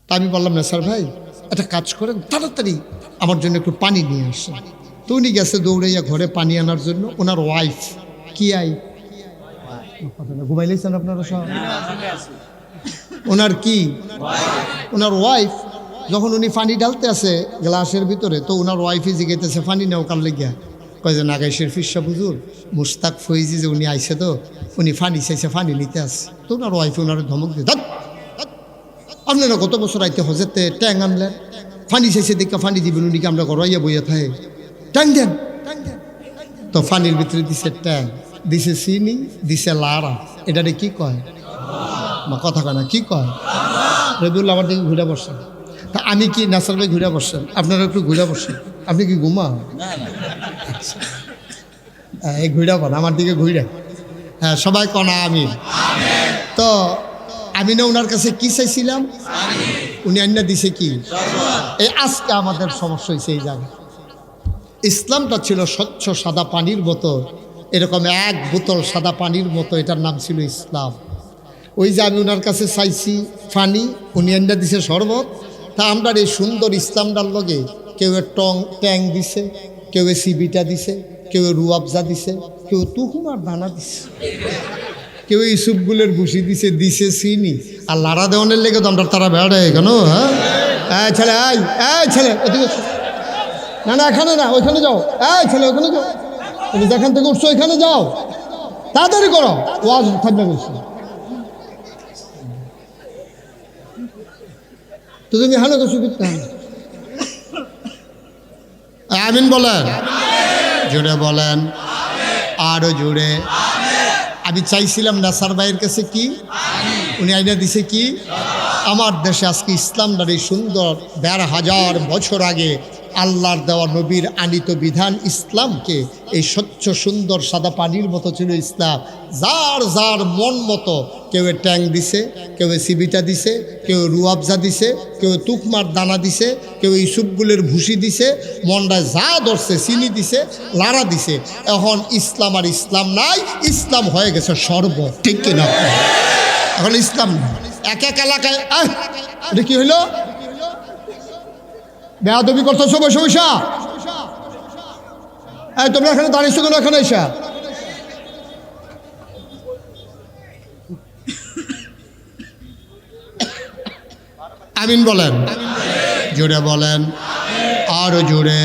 তা আমি বললাম না স্যার ভাই একটা কাজ করেন, তাড়াতাড়ি আমার জন্য একটু পানি নিয়ে আসেন। তো উনি গেছে দৌড়াইয়া ঘরে পানি আনার জন্য। ওনার ওয়াইফ কি ঘুমাইলেছেন আপনারা সব? ওনার কি ওনার ওয়াইফ যখন উনি পানি ঢালতে আছে গ্লাসের ভিতরে, তো ওনার ওয়াইফই জিজ্ঞাসা পানি নেও কার লেগিয়া? কয় যে নাগাইশের ফিরসা বুজুর মুস্তাক ফৈজি যে উনি আইসে, তো উনি পানি চাইছে, পানি নিতে আসছে। তো ওনার ওয়াইফ ওনার ধমক দিয়ে, আপনারা কত বছর আইতে হজেতে ট্যাং আনলেন, পানি চাইছে দেখা পানি দিবেন, উনি কি আমরা ঘরাইয়া বইয়া থাকে? ট্যাং দেন। তো পানির ভিতরে দিছে ট্যাং, দিছে চিনি, দিছে লাড়া। এটারে কি কয়? কথা কয় না, কি কয়? রবিউল্লাহ আমার দিকে ঘুরে বসছেন। তা আমি কি নাসার ভাই ঘুরে বসছেন, আপনারা একটু ঘুরে বসছেন। আপনি কি ঘুমা? এই ঘুরে পান আমার দিকে ঘুরে। হ্যাঁ, সবাই কনা আমি। তো আমি না ওনার কাছে কি চাইছিলাম, উনি আইনা দিছে কি? এই আজকে আমাদের সমস্যা হয়েছে এই জায়গায়। ইসলামটা ছিল স্বচ্ছ সাদা পানির বোতল, এরকম এক বোতল সাদা পানির মতো, এটার নাম ছিল ইসলাম। ওই যে আমি ওনার কাছে চাইছি পানি, উনি আইনা দিছে শরবত। তা আমরা এই সুন্দর ইসলামটার লগে কেউ ট্যাং দিছে, কেউ সিবিটা দিছে, কেউ রুয়াবজা দিছে, কেউ তুকুমার দানা দিছে, কেউ ইসুফগুলের ভুসি দিছে, দিছে চিনি। আর লাড়া দেওয়ানের লেগে তো আমরা তারা বেড়া কেন? হ্যাঁ ছেলে, ছেলে এদিকে, না না এখানে না, ওইখানে যাও। ছেলে ওইখানে যাও, তুমি যেখান থেকে উঠছো ওইখানে যাও, তাড়াতাড়ি করো, ওয়াজ থাকবে বলছি। তো তুমি হানো কিছু করতে আমিন বলেন, জুড়ে বলেন, আরো জুড়ে। আমি চাইছিলাম নাসার ভাইয়ের কাছে কি, উনি আইনা দিছে কি? আমার দেশে আজকে ইসলামটার এই সুন্দর ১,৫০০ বছর আগে আল্লাহর দেওয়া নবীর আনিত বিধান ইসলামকে এই স্বচ্ছ সুন্দর সাদা পানির মতো ছিল ইসলাম। যার যার মন মতো, কেউ ট্যাং দিছে, কেউ সিবিটা দিছে, কেউ রুয়াবজা দিছে, কেউ তুকমার দানা দিছে, কেউ ইসুফগুলের ভুসি দিছে, মনটা যা ধরছে চিনি দিছে, লাড়া দিছে। এখন ইসলাম আর ইসলাম নাই, ইসলাম হয়ে গেছে শরবত, ঠিক কিনা? এখন ইসলাম এক এক এলাকায়। এটা কি হইল? বেয়াদবি করতেছো বসে বসা? তোমরা এখানে দাঁড়িয়েছো কেন? এখানে এসা আমিন বলেন, জোরে বলেন, আরো জোরে।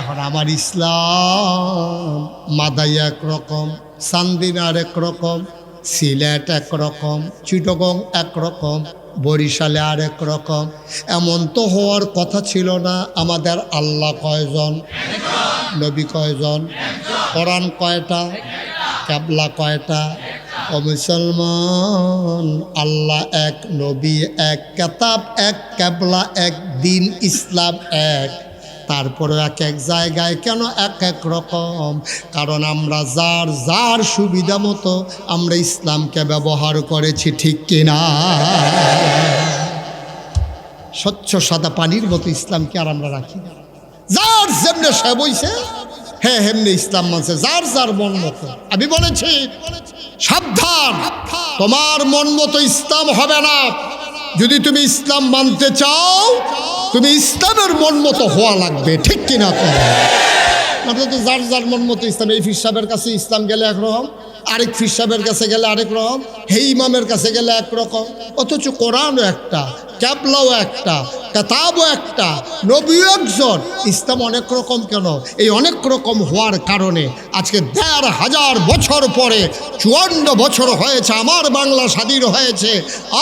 এখন আমার ইসলাম মাদাই একরকম, চান্দিনা আরেক রকম, সিলেট একরকম, চিটগং একরকম, বরিশালে আরেক রকম। এমন তো হওয়ার কথা ছিল না। আমাদের আল্লাহ কয়জন, নবী কয়জন, কোরআন কয়টা, কেবলা কয়টা? ও মুসলমান, আল্লাহ এক, নবী এক, কেতাব এক, কেবলা এক, দিন ইসলাম এক। তারপরে এক এক জায়গায় কেন এক এক রকম? কারণ আমরা যার যার সুবিধা মতো আমরা ইসলামকে ব্যবহার করেছি, ঠিক কিনা? স্বচ্ছ সাদা পানির মতো ইসলামকে আর আমরা রাখি না। যার যেমনে সে বইছে, হ্যাঁ হেমনে ইসলাম মানছে, যার যার মন মতো। আমি বলেছি সাবধান, তোমার মন মতো ইসলাম হবে না। যদি তুমি ইসলাম মানতে চাও, তুমি ইসলামের মন মতো হওয়া লাগবে, ঠিক কিনা? আপনার তো যার যার মন মতো ইসলাম। এই ফির সাহেবের কাছে ইসলাম গেলে একরকম, আরেক ফির সাহেবের কাছে গেলে আরেক রকম, হে ইমামের কাছে গেলে একরকম। অথচ কোরআনও একটা, ক্যাবলাও একটা, কেতাবও একটা, নবীও একজন। ইসলাম অনেক রকম কেন? এই অনেক রকম হওয়ার কারণে আজকে ১,৫০০ বছর পরে, ৫৪ বছর হয়েছে আমার বাংলা স্বাধীন হয়েছে,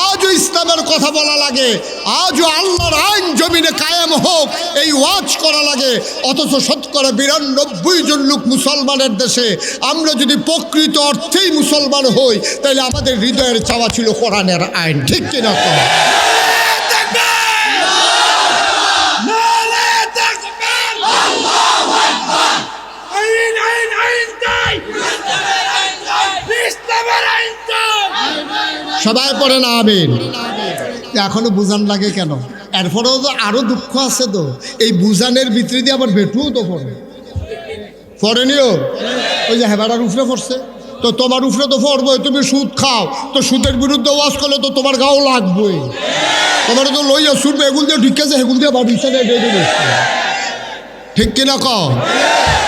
আজও ইসলামের কথা বলা লাগে, আজও আল্লাহর আইন জমিনে কায়েম হোক এই ওয়াজ করা লাগে। অথচ শতকরা ৯২ জন লোক মুসলমানের দেশে। আমরা যদি প্রকৃত অর্থেই মুসলমান হই, তাহলে আমাদের হৃদয়ের চাওয়া ছিল কোরআনের আইন, ঠিক কিনা? সবাই পড়ে না আমিন। এখনো বুঝান লাগে কেন? এরপরেও তো আরো দুঃখ আছে। তো এই বুঝানের ভিতরে দিয়ে আবার বেটুও তো পড়ে, পড়েনিও। ওই যে হেবাটার উপরে পড়ছে, তো তোমার উপরে তো পড়বো, তুমি সুদ খাও, তো সুদের বিরুদ্ধে ওয়াজ করলে তো তোমার গাও লাগবে। তোমার তো লইয়া শুনবে, এগুল দিয়ে ঢুকেছে, এগুল দিয়ে বাড়িছে না, ঠিক কিনা কও?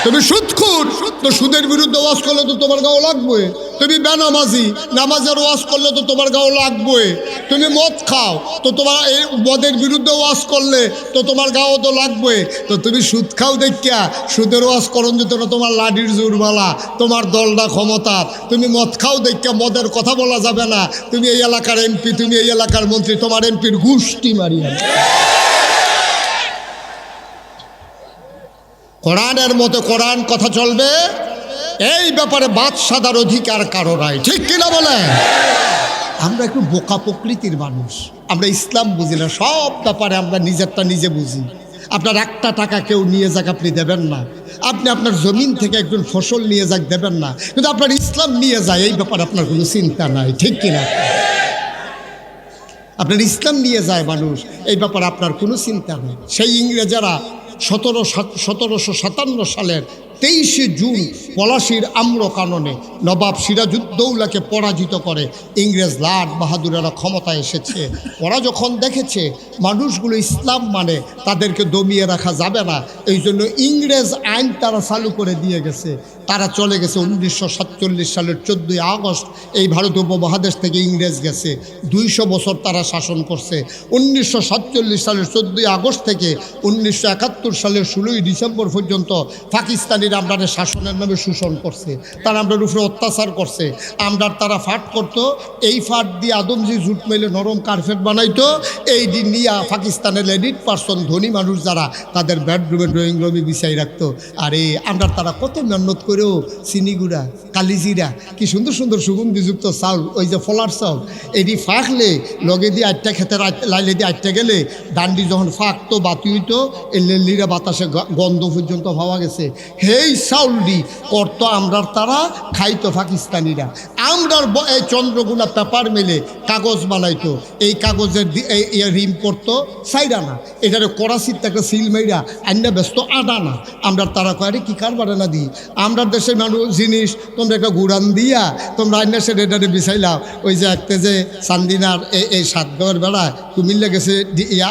তুমি সুদখোর, তো সুদের বিরুদ্ধে ওয়াজ করলে তো তোমার গাও লাগবে। তুমি বেনামাজি, নামাজের ওয়াজ করলে তো তোমার গাও লাগবে। তুমি মদ খাও, তো তোমার এই মদের বিরুদ্ধে ওয়াজ করলে তো তোমার গাও তো লাগবে। তো তুমি সুদ খাও দেখিয়া সুদের ওয়াজ করন যেত না, তোমার লাডির জোরবালা, তোমার দলটা ক্ষমতা। তুমি মদ খাও দেখিয়া মদের কথা বলা যাবে না। তুমি এই এলাকার এমপি, তুমি এই এলাকার মন্ত্রী, তোমার এমপির গুষ্টি মারিয়া। কোরআনের মতো কোরআন কথা চলবে, এই ব্যাপারে বাদশাদার অধিকার কারো নাই, ঠিক কিনা বলে? আমরা একটু বোকা প্রকৃতির মানুষ, আমরা ইসলাম বুঝি না, সব ব্যাপারে আমরা নিজেরটা নিজে বুঝি। আপনার একটা টাকা কেউ নিয়ে যাক আপনি দেবেন না, আপনি আপনার জমিন থেকে একজন ফসল নিয়ে যাক দেবেন না, কিন্তু আপনার ইসলাম নিয়ে যায় এই ব্যাপারে আপনার কোনো চিন্তা নাই, ঠিক কিনা? আপনার ইসলাম নিয়ে যায় মানুষ, এই ব্যাপারে আপনার কোনো চিন্তা নেই। সেই ইংরেজেরা 1757 সালের 23শে জুন পলাশির আম্রকাননে নবাব সিরাজউদ্দৌলাকে পরাজিত করে ইংরেজ লাট বাহাদুরেরা ক্ষমতায় এসেছে। ওরা যখন দেখেছে মানুষগুলো ইসলাম মানে, তাদেরকে দমিয়ে রাখা যাবে না, এই জন্য ইংরেজ আইন তারা চালু করে দিয়ে গেছে। তারা চলে গেছে 1947 সালের 14ই আগস্ট এই ভারত উপমহাদেশ থেকে ইংরেজ গেছে। 200 বছর তারা শাসন করছে। 1947 সালের 14ই আগস্ট থেকে 1971 সালের 16ই ডিসেম্বর পর্যন্ত পাকিস্তানিরা আমাদের শাসনের নামে শোষণ করছে, তারা আমাদের উপরে অত্যাচার করছে। আমরা তারা ফাট করতো, এই ফাট দিয়ে আদমজি জুট মেলে নরম কার্পেট বানাইতো, এই দিন নিয়ে পাকিস্তানের এলিট পার্সন ধনী মানুষ যারা তাদের বেডরুমে ড্রয়িং রুমে বিছাই রাখতো। আরে আমরা তারা কত মেহনত করেও চিনিগুড়া কালিজিরা কি সুন্দর সুন্দর সুগন্ধিযুক্ত চাউল, ওই যে ফলার চাউল, এটি ফাঁকলে লগে দিয়ে আটটা খেতে লাইলে দিয়ে আটটা গেলে ডান্ডি যখন ফাঁকতো বাতি হইতো, এই লেলিরা বাতাসে গন্ধ পর্যন্ত পাওয়া গেছে। এই চাউলটি করতো আমরার তারা, খাইতো পাকিস্তানিরা। আমরার এই চন্দ্রগুনা পেপার মেলে কাগজ বানাইতো, এই কাগজের রিম পড়তো সাইডানা, এটারে করাচির একটা সিল মেরা আন্না ব্যস্ত আডানা। আমরা তারা কয়ে কি কারবার না দিই, আমরা দেশের মানুষ জিনিস তোমরা একটা গুড়ান দিয়া তোমরা আন্না সে রেডারে বিছাইলাও। ওই যে একটা যে চান্দিনার এই সাতগাঁয়ের বেড়ায় কুমিল্লা গেছে,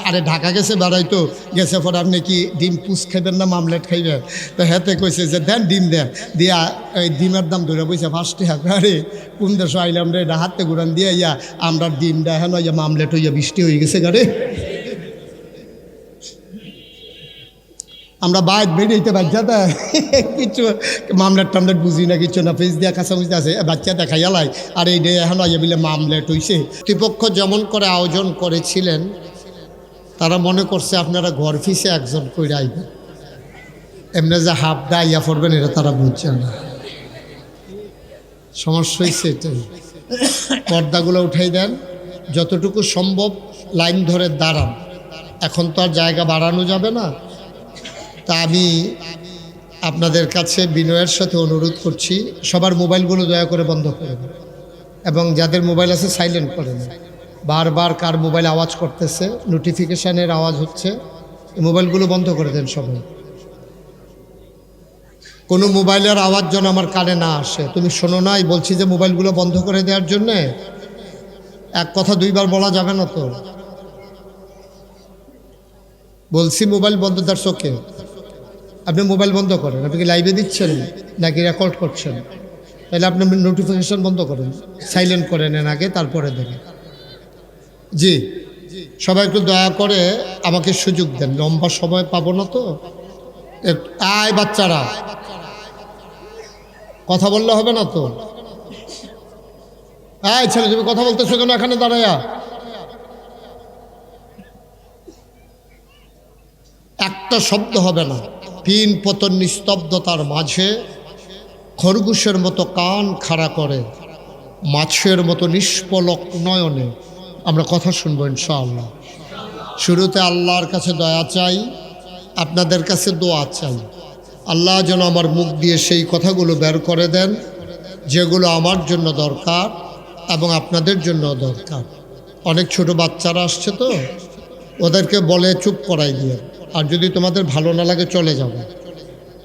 আরে ঢাকা গেছে বেড়াইতো, গেছে পরে আপনি কি ডিম পুষ খাইবেন না মামলেট খাইবেন? তো হেতে কইছে যে দেন ডিম দেন, দিয়া এই ডিমের দাম ধরে বইছে 5 টাকা। আরে কোন দেশে আইলাম রে, হাতে গুড়ান দিয়ে ইয়া আমরা ডিম দেয় হেন ইয়া মামলেট হইয়া বৃষ্টি হয়ে গেছে গাড়ে। আমরা বাইর বেরিয়েতে বাচ্চাটা কিছু মামলেট টামলেট বুঝি না, কিছু না, ফেস দিয়া কাঁচা বুঝতে আছে বাচ্চা দেখাইয়া লাই। আর এই ডে এখন আইয়া বলে মামলেট হইছে। কর্তৃপক্ষ যেমন করে আয়োজন করেছিলেন, তারা মনে করছে আপনারা ঘর ফিসে একজন কইরা আইবেন, এমনি যে হাফ দা ইয়া পড়বেন এটা তারা বুঝছে না। সমস্যা হয়েছে এটাই। পর্দাগুলো উঠাই দেন, যতটুকু সম্ভব লাইন ধরে দাঁড়ান। এখন তো আর জায়গা বাড়ানো যাবে না, তা আমি আপনাদের কাছে বিনয়ের সাথে অনুরোধ করছি সবার মোবাইলগুলো দয়া করে বন্ধ করে দেন, এবং যাদের মোবাইল আছে সাইলেন্ট করে দেন। বারবার কার মোবাইল আওয়াজ করতেছে, নোটিফিকেশানের আওয়াজ হচ্ছে, মোবাইলগুলো বন্ধ করে দেন সবাই। কোনো মোবাইলের আওয়াজ যেন আমার কানে না আসে। তুমি শোনো নাই বলছি যে মোবাইলগুলো বন্ধ করে দেওয়ার জন্যে? এক কথা দুইবার বলা যাবে না তো। বলছি মোবাইল বন্ধ, তার চোখে আপনি মোবাইল বন্ধ করেন। আপনি কি লাইভে দিচ্ছেন নাকি রেকর্ড করছেন? তাহলে আপনি নোটিফিকেশন বন্ধ করেন, সাইলেন্ট করে নেন আগে, তারপরে দেখেন। জি, সবাই একটু দয়া করে আমাকে সুযোগ দেন, লম্বা সময় পাবো না তো। আয় বাচ্চারা, কথা বললে হবে না তো। আয় ছেলে, তুমি কথা বলতেছো কেন এখানে দাঁড়ায়া? একটা শব্দ হবে না। পিন পতন নিস্তব্ধতার মাঝে খরগোশের মতো কান খাড়া করে মাছের মতো নিষ্পলক নয়নে আমরা কথা শুনবো ইনশাআল্লাহ। শুরুতে আল্লাহর কাছে দয়া চাই, আপনাদের কাছে দোয়া চাই। আল্লাহ যেন আমার মুখ দিয়ে সেই কথাগুলো বের করে দেন যেগুলো আমার জন্য দরকার এবং আপনাদের জন্য দরকার। অনেক ছোট বাচ্চারা আসছে তো, ওদেরকে বলে চুপ করাই দিয়ে, আর যদি তোমাদের ভালো না লাগে চলে যাবে।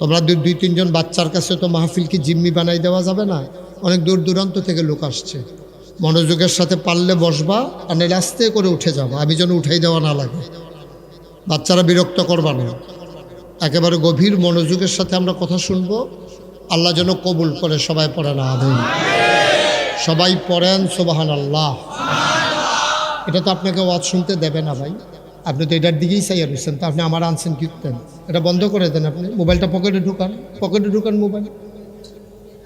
তোমরা 2-3 জন বাচ্চার কাছে তো মাহফিল কি জিম্মি বানাই দেওয়া যাবে না? অনেক দূর দূরান্ত থেকে লোক আসছে। মনোযোগের সাথে পারলে বসবা, আর নাহলে আস্তে করে উঠে যাবা, আমি যেন উঠাই দেওয়া না লাগে। বাচ্চারা বিরক্ত করবা না, একেবারে গভীর মনোযোগের সাথে আমরা কথা শুনবো। আল্লাহ যেন কবুল করে। সবাই পড়েন আমিন। সবাই পড়েন সুবহানাল্লাহ। এটা তো আপনাকে ওয়াজ শুনতে দেবে না ভাই, আপনি তো এটার দিকেই চাইয়া রয়েছেন, তো আপনি আমার আনছেন কীর্তেন, এটা বন্ধ করে দেন। আপনি মোবাইলটা পকেটে ঢুকান মোবাইল।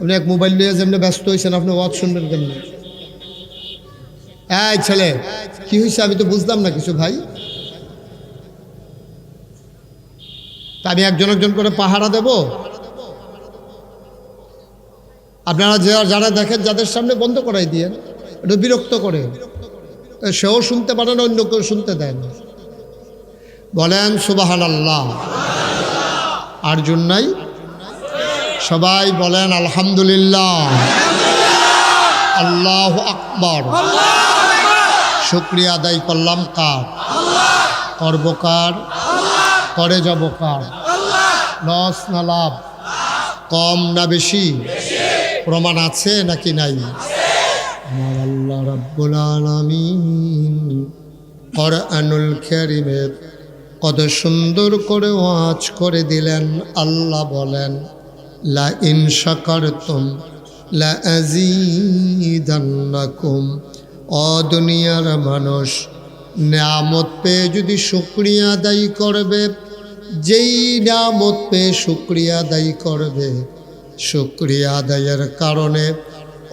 আপনি এক মোবাইল নিয়ে যেমনি ব্যস্ত হয়েছেন, আপনি ওয়াজ শুনবেন কেমনি? এই ছেলে, কি হয়েছে? আমি তো বুঝলাম না কিছু ভাই। তা আমি একজন একজন করে পাহারা দেব? আপনারা যারা দেখেন, যাদের সামনে বন্ধ করাই দিয়েন, এটা বিরক্ত করে। সেও শুনতে পারে না, অন্য কেউ শুনতে দেয় না। বলেন সুবহানাল্লাহ। আর জন নাই? সবাই বলেন আলহামদুলিল্লাহ। আল্লাহু আকবার। শুকরিয়া আদায় করলাম কার? করব কার? করে যাব কার? লস না লাভ? কম না বেশি? প্রমাণ আছে নাকি নাই? আমার আল্লাহ রাব্বুল আলামিন কোরআনুল কারীমে কত সুন্দর করে ওয়াজ করে দিলেন। আল্লাহ বলেন, লা ইন শাকারতুম লা আযীদান্নাকুম। ও দুনিয়ার মানুষ, নিয়ামত পেয়ে যদি শুকরিয়া আদায় করবে, যেই নিয়ামত পেয়ে শুকরিয়া আদায় করবে, শুকরিয়া আদায়ের কারণে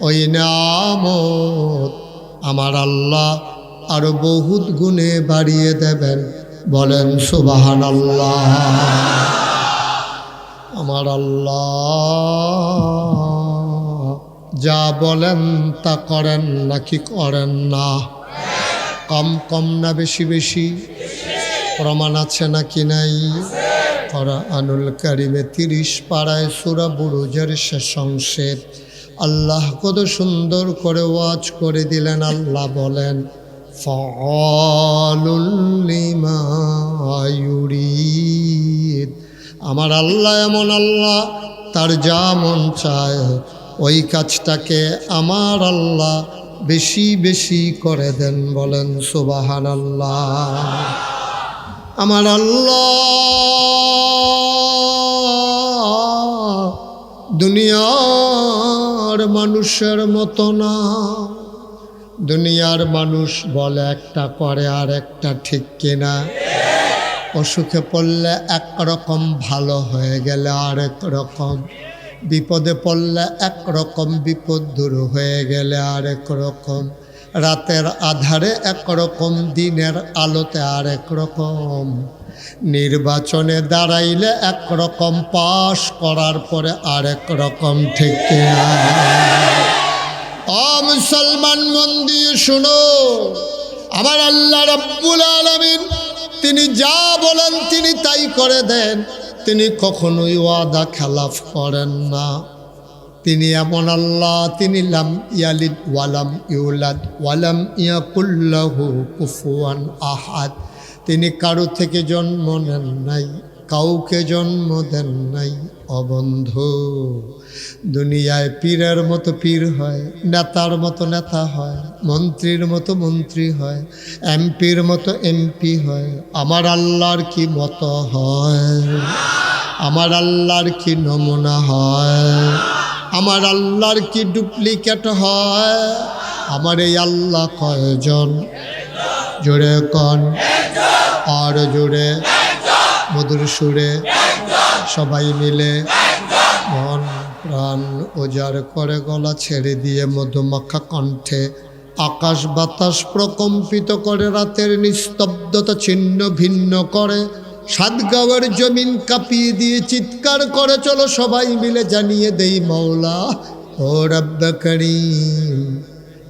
ওই নিয়ামত আমার আল্লাহ আরো বহুত গুণে বাড়িয়ে দেবেন। বলেন সুবহানাল্লাহ। আমার আল্লাহ যা বলেন তা করেন নাকি করেন না? কম কম না বেশি বেশি? প্রমাণ আছে নাকি নাই? কোরআনুল কারীমে 30 পারায় সূরা বুরুজের শেষ অংশে আল্লাহ কত সুন্দর করে ওয়াজ করে দিলেন। আল্লাহ বলেন, ফাআলুল লিমা ইউরিদ। আমার আল্লাহ এমন আল্লাহ, তার যা মন চায় ওই কাজটাকে আমার আল্লাহ বেশি বেশি করে দেন। বলেন সুবহানাল্লাহ। আমার আল্লাহ দুনিয়ার মানুষের মতো না। দুনিয়ার মানুষ বলে একটা, করে আর একটা, ঠিক কিনা? অসুখে পড়লে একরকম, ভালো হয়ে গেলে আরেক রকম, বিপদে পড়লে একরকম, বিপদ দূর হয়ে গেলে আরেক রকম, রাতের আধারে একরকম, দিনের আলোতে আরেক রকম, নির্বাচনে দাঁড়াইলে একরকম, পাশ করার পরে আরেক রকম, ঠিক কিনা? ও মুসলমান, মন দিয়ে শুনো, আমার আল্লাহ রাব্বুল আলামিন তিনি যা বলেন তিনি তাই করে দেন। তিনি কখনোই ওয়াদা খেলাফ করেন না। তিনি এমন আল্লাহ, তিনি লাম ইয়ালিদ ওয়ালাম ইউলাদ ওয়ালাম ইয়াকুল লাহু কুফুয়ান আহাদ। তিনি কারো থেকে জন্ম নেন নাই, কাউকে জন্ম দেন নাই। অবন্ধু, দুনিয়ায় পীরের মতো পীর হয়, নেতার মতো নেতা হয়, মন্ত্রীর মতো মন্ত্রী হয়, এমপির মতো এমপি হয়। আমার আল্লাহর কি মতো হয়? আমার আল্লাহর কি নমুনা হয়? আমার আল্লাহর কি ডুপ্লিকেট হয়? আমার এই আল্লাহ কয়জন? জোরে কন, আর জোরে, মধুর সুরে, সবাই মিলে মন প্রাণ উজাড় করে গলা ছেড়ে দিয়ে মধুমাখা কণ্ঠে আকাশ বাতাস প্রকম্পিত করে, রাতের নিস্তব্ধতা ছিন্ন ভিন্ন করে, সাতগাঁওয়ের জমিন কাঁপিয়ে দিয়ে চিৎকার করে চলো সবাই মিলে জানিয়ে দেই, মওলা ও রব্ব করিম,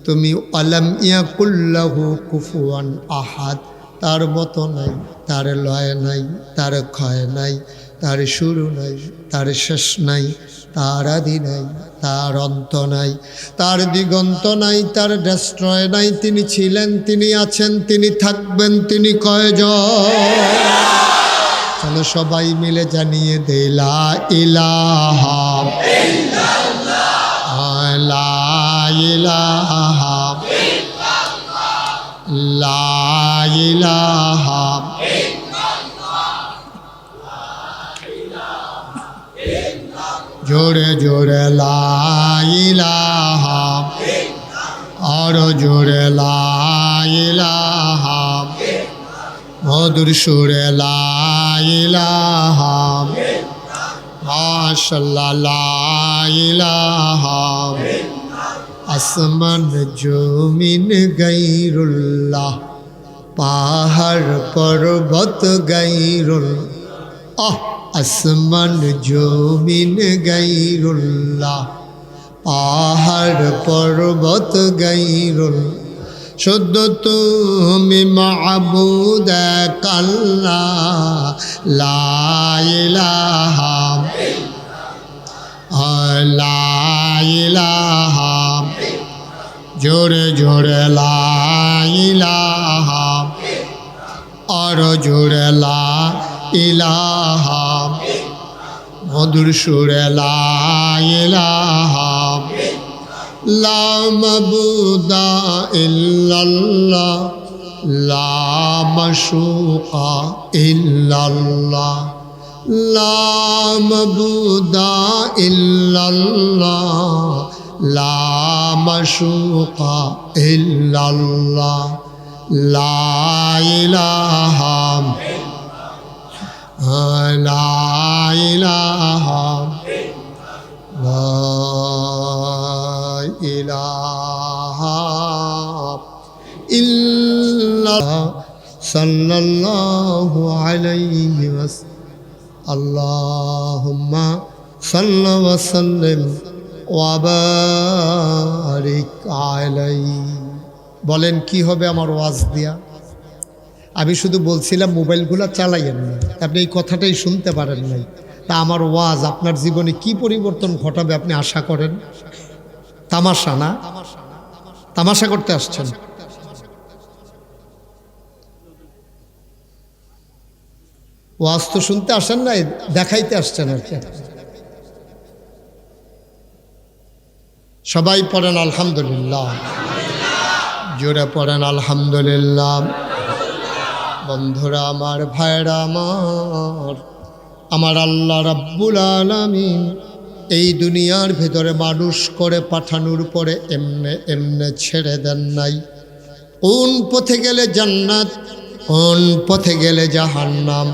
তুমি আলাম ইয়াকুল লাহু কুফুয়ান আহাদ। তার মতো নাই, তার লয় নাই, তার ক্ষয় নাই, তার শুরু নাই, তার শেষ নাই, তার আদি নাই, তার অন্ত নাই, তার দিগন্ত নাই, তার ডেস্ট্রয় নাই। তিনি ছিলেন, তিনি আছেন, তিনি থাকবেন, তিনি কয়জন? চলো সবাই মিলে জানিয়ে দে লা ইলাহা ইল্লাল্লাহ। ইলাহা লা ইলাহা জোরে জোরে লা ইলাহা আর জোরে লা ইলাহা মধুর সুরে লা ইলাহা মাশাআল্লাহ লা ইলাহা আসমান জমিন গায়রুল্লাহ পাহাড় পর্বত গায়রুল আসমান জমিন গায়রুল্লাহ পাহাড় পর্বত গায়রুল শুদ্ধ তুমি মাবুদ এক আল্লাহ লা ইলাহা লা ইলাহা জোরে জোরে লা ইলাহা আর জোরে লা ইলাহা মধুর সুরে লা ইলাহা লা মাবুদা ইল্লাল্লাহ লা মাশুকা ইল্লাল্লাহ লা মাবুদা ইল্লাল্লাহ লা মাশুকা ইল্লাল্লাহ লা ইলাহা লা ইলাহা লা ইলাহা ইল্লাল্লাহ সাল্লাল্লাহু আলাইহি ওয়াসাল্লাম আল্লাহুম্মা সাল্লি ওয়া সাল্লিম ওয়া বারিক আলাইহি। বলেন কি হবে আমার ওয়াজ দিয়া? আমি শুধু বলছিলাম মোবাইলগুলো চালাইয়েন না, আপনি এই কথাটাই শুনতে পারেন নাই। তা আমার ওয়াজ আপনার জীবনে কি পরিবর্তন ঘটাবে আপনি আশা করেন? তামাশা না? তামাশা করতে আসছেন? ওয়াজ তো শুনতে আসেন নাই, দেখাইতে আসছেন আর কি। সবাই পড়েন আলহামদুলিল্লাহ, জোরে পড়েন আলহামদুলিল্লাহ। বন্ধুরা আমার, ভাইরা আমার আল্লাহ রাব্বুল আলামিন এই দুনিয়ার ভেতরে মানুষ করে পাঠানোর পরে এমনে এমনে ছেড়ে দেন নাই। কোন পথে গেলে জান্নাত, কোন পথে গেলে জাহান্নাম,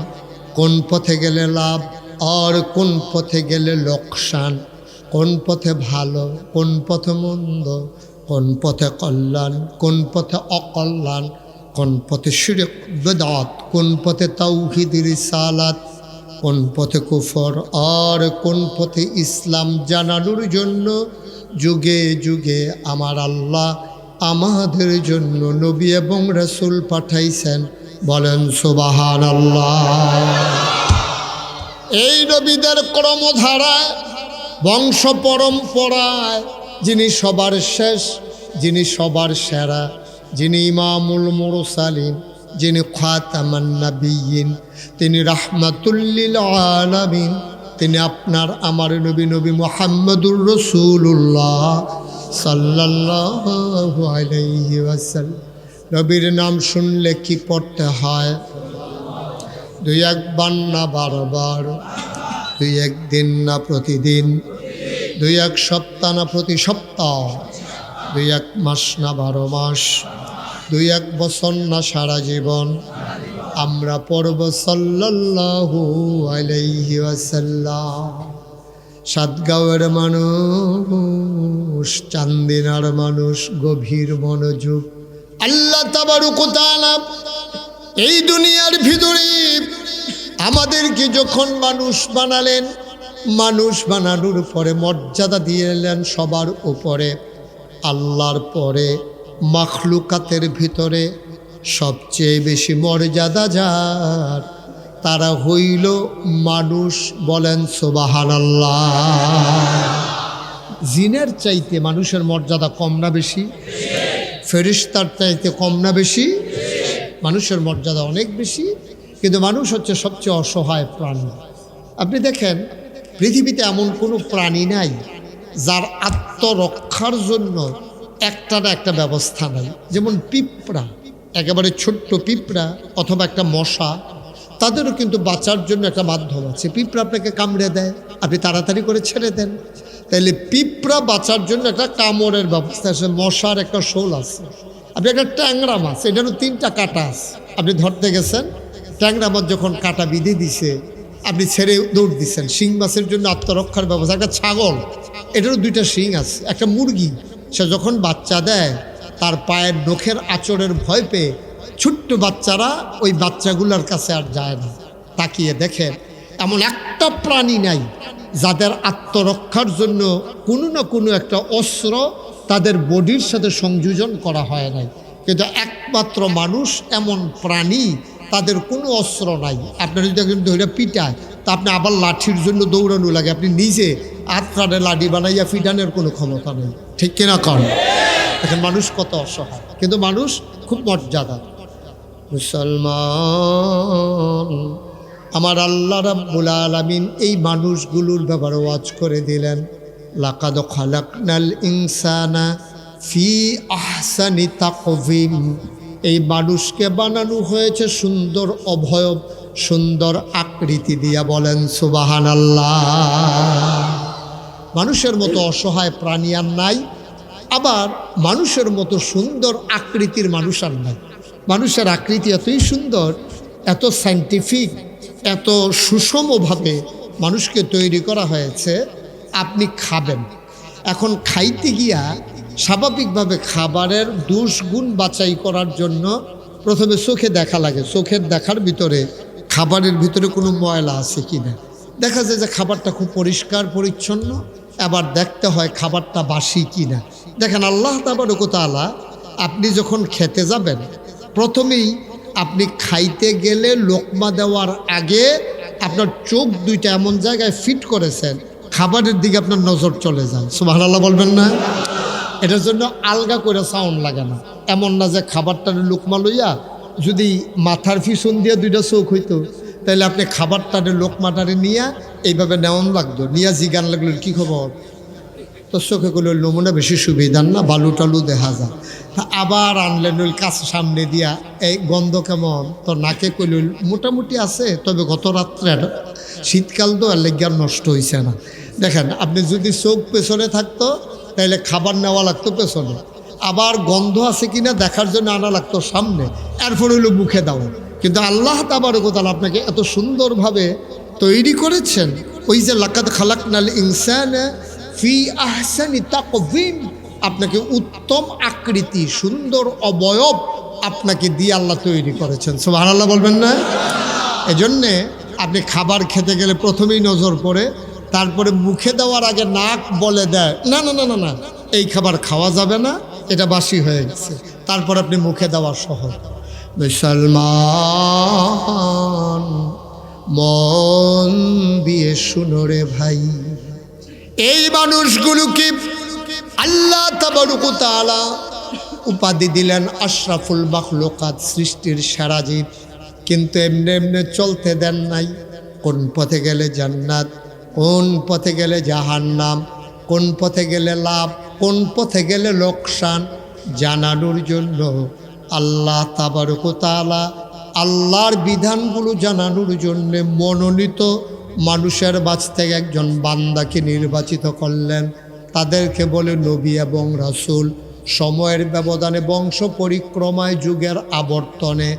কোন পথে গেলে লাভ আর কোন পথে গেলে লোকসান, কোন পথে ভালো, কোন পথে মন্দ, কোন পথে কল্যাণ, কোন পথে অকল্যাণ, কোন পথে শিরক বিদআত, কোন পথে তাওহীদ রিসালাত, কোন পথে কুফর আর কোন পথে ইসলাম জানানোর জন্য যুগে যুগে আমার আল্লাহ আমাদের জন্য নবী এবং রাসূল পাঠাইছেন। বলেন সুবহানাল্লাহ। এই নবীদের ক্রমধারায় বংশ পরম্পরায় যিনি সবার শেষ, যিনি সবার সেরা, যিনি ইমামুল মুরসালিন, যিনি খাতামান নবিয়্যিন, তিনি রাহমাতুল লিল আলামিন, তিনি আপনার আমার নবী নবী মুহাম্মদুর রাসূলুল্লাহ সাল্লাল্লাহু আলাইহি ওয়াসাল্লাম। নবীর নাম শুনলে কি পড়তে হয়? দুই একবার না বারবার, দুই একদিন না প্রতিদিন, দুই এক সপ্তাহ না প্রতি সপ্তাহ, দুই এক মাস না 12 মাস, দুই এক বছর না সারা জীবন আমরা পড়ব সাল্লাল্লাহু আলাইহি ওয়াসাল্লাম। সাতগাঁওয়ের মানুষ, চান্দিনার মানুষ, গভীর মনোযোগ। আল্লাহ তাবারক ওয়া তাআলা এই দুনিয়ার ভিতরে আমাদেরকে যখন মানুষ বানালেন, মানুষ বানানোর পরে মর্যাদা দিলেন সবার উপরে। আল্লাহর পরে মাখলুকাতের ভিতরে সবচেয়ে বেশি মর্যাদা যার, তারা হইল মানুষ। বলেন সুবহানাল্লাহ। জিনের চাইতে মানুষের মর্যাদা কম না বেশি? ফেরেশতার চাইতে কম না বেশি? মানুষের মর্যাদা অনেক বেশি, কিন্তু মানুষ হচ্ছে সবচেয়ে অসহায় প্রাণী। আপনি দেখেন পৃথিবীতে এমন কোনো প্রাণী নাই যার আত্মরক্ষার জন্য একটার একটা ব্যবস্থা নাই। যেমন পিঁপড়া, একেবারে ছোট্ট পিঁপড়া অথবা একটা মশা, তাদেরও কিন্তু বাঁচার জন্য একটা মাধ্যম আছে। পিঁপড়া আপনাকে কামড়ে দেয়, আপনি তাড়াতাড়ি করে ছেড়ে দেন, তাইলে পিঁপড়া বাঁচার জন্য একটা কামড়ের ব্যবস্থা আছে। মশার একটা শোল আছে। আপনি একটা ট্যাংরা মাছ, এটারও 3টা কাঁটা আছে, আপনি ধরতে গেছেন, ট্যাংরা মাছ যখন কাঁটা বিঁধে দিছে, আপনি ছেড়ে দৌড় দিচ্ছেন। শিং মাছের জন্য আত্মরক্ষার ব্যবস্থা। একটা ছাগল, এটারও 2টা শিং আছে। একটা মুরগি, সে যখন বাচ্চা দেয়, তার পায়ের নখের আঁচড়ের ভয় পেয়ে ছোট্ট বাচ্চারা ওই বাচ্চাগুলোর কাছে আর যায় না। তাকিয়ে দেখেন, এমন একটা প্রাণী নাই যাদের আত্মরক্ষার জন্য কোনো না কোনো একটা অস্ত্র তাদের বডির সাথে সংযোজন করা হয় নাই। কিন্তু একমাত্র মানুষ এমন প্রাণী, তাদের কোনো অস্ত্র নাই। আপনার যদি একজন ধরে পিটায়, তা আপনি আবার লাঠির জন্য দৌড়ানো লাগে, আপনি নিজে আত্রারে লাঠি বানাইয়া পিটানোর কোনো ক্ষমতা নেই। ঠিক কিনা কর? এখন মানুষ কত অসহায়, কিন্তু মানুষ খুব মর্যাদা। মুসলমান, আমার আল্লাহ রাব্বুল আলামিন এই মানুষগুলোর ব্যাপারে ওয়াজ করে দিলেন, লাকাদ খালাকনাল ইনসানা ফি আহসানি তাকওয়িম। এই মানুষকে বানানো হয়েছে সুন্দর অবয়ব, সুন্দর আকৃতি দিয়া। বলেন সুবহানাল্লাহ। মানুষের মতো অসহায় প্রাণী আর নাই, আবার মানুষের মতো সুন্দর আকৃতির মানুষ আর নাই। মানুষের আকৃতি এতই সুন্দর, এত সায়েন্টিফিক, এত সুষমভাবে মানুষকে তৈরি করা হয়েছে। আপনি খাবেন, এখন খাইতে গিয়া স্বাভাবিকভাবে খাবারের দোষ গুণ বাছাই করার জন্য প্রথমে চোখে দেখা লাগে। চোখের দেখার ভিতরে খাবারের ভিতরে কোনো ময়লা আছে কিনা, দেখা যায় যে খাবারটা খুব পরিষ্কার পরিচ্ছন্ন, আবার দেখতে হয় খাবারটা বাসি কিনা। দেখেন, আল্লাহ তাবারক ওয়া তাআলা, আপনি যখন খেতে যাবেন, প্রথমেই আপনি খাইতে গেলে লোকমা দেওয়ার আগে আপনার চোখ 2টা এমন জায়গায় ফিট করেছেন, খাবারের দিকে আপনার নজর চলে যায়। সুবহানাল্লাহ বলবেন না? এটার জন্য আলগা করে সাউন্ড লাগে না। এমন না যে খাবারটার লোকমা লইয়া যদি মাথার পিছন দিয়ে 2টা চোখ হইতো, তাহলে আপনি খাবারটারে লোকমাটারে নিয়ে এইভাবে নেওয়ান লাগতো, নিয়ে জিগান লাগলো কী খবর, তো চোখে করলে নমুনা বেশি সুবিধার না, বালু টালু দেখা যায়। আবার আনলেন ওই কাছে সামনে দিয়া, এই গন্ধ কেমন, তো নাকে কইল মোটামুটি আছে, তবে গত রাত্রে শীতকাল তো আর লেগে নষ্ট হয়েছে না। দেখেন, আপনি যদি চোখ পেছনে থাকতো তাহলে খাবার নেওয়া লাগতো পেছনে, আবার গন্ধ আছে কিনা দেখার জন্য আনা লাগতো সামনে, এরপর হইলো মুখে দাও। কিন্তু আল্লাহ তাবারক ওয়া তাআলা আপনাকে এত সুন্দরভাবে তৈরি করেছেন। ওই যে লাকাদ খালাকনাল ইনসানা ফি আহসানি তাকওয়িম, আপনাকে উত্তম আকৃতি, সুন্দর অবয়ব আপনাকে দিয়ে আল্লাহ তৈরি করেছেন। সুবহানাল্লাহ বলবেন না? এজন্যে আপনি খাবার খেতে গেলে প্রথমেই নজর পড়ে, তারপরে মুখে দেওয়ার আগে নাক বলে দেয় না না না না না, এই খাবার খাওয়া যাবে না, এটা বাসি হয়ে গেছে, তারপর আপনি মুখে দেওয়া সহজ। মুসলমান, মন দিয়ে শুনো রে ভাই, এই মানুষগুলোকে আল্লাহ তাবারক ওয়া তাআলা উপাধি দিলেন আশরাফুল মাখলুকাত, সৃষ্টির সেরা জীব। কিন্তু এমনি এমনি চলতে দেন নাই। কোন পথে গেলে জান্নাত, কোন পথে গেলে জাহান্নাম, কোন পথে গেলে লাভ, কোন পথে গেলে লোকসান জানানোর জন্য আল্লাহ তাবারক ওয়া তাআলা আল্লাহর বিধানগুলো জানানোর জন্য মনোনীত মানুষের বাছ থেকে একজন বান্দাকে নির্বাচিত করলেন। তাদেরকে বলে নবী এবং রাসূল। সময়ের ব্যবধানে, বংশ পরিক্রমায়, যুগের আবর্তনে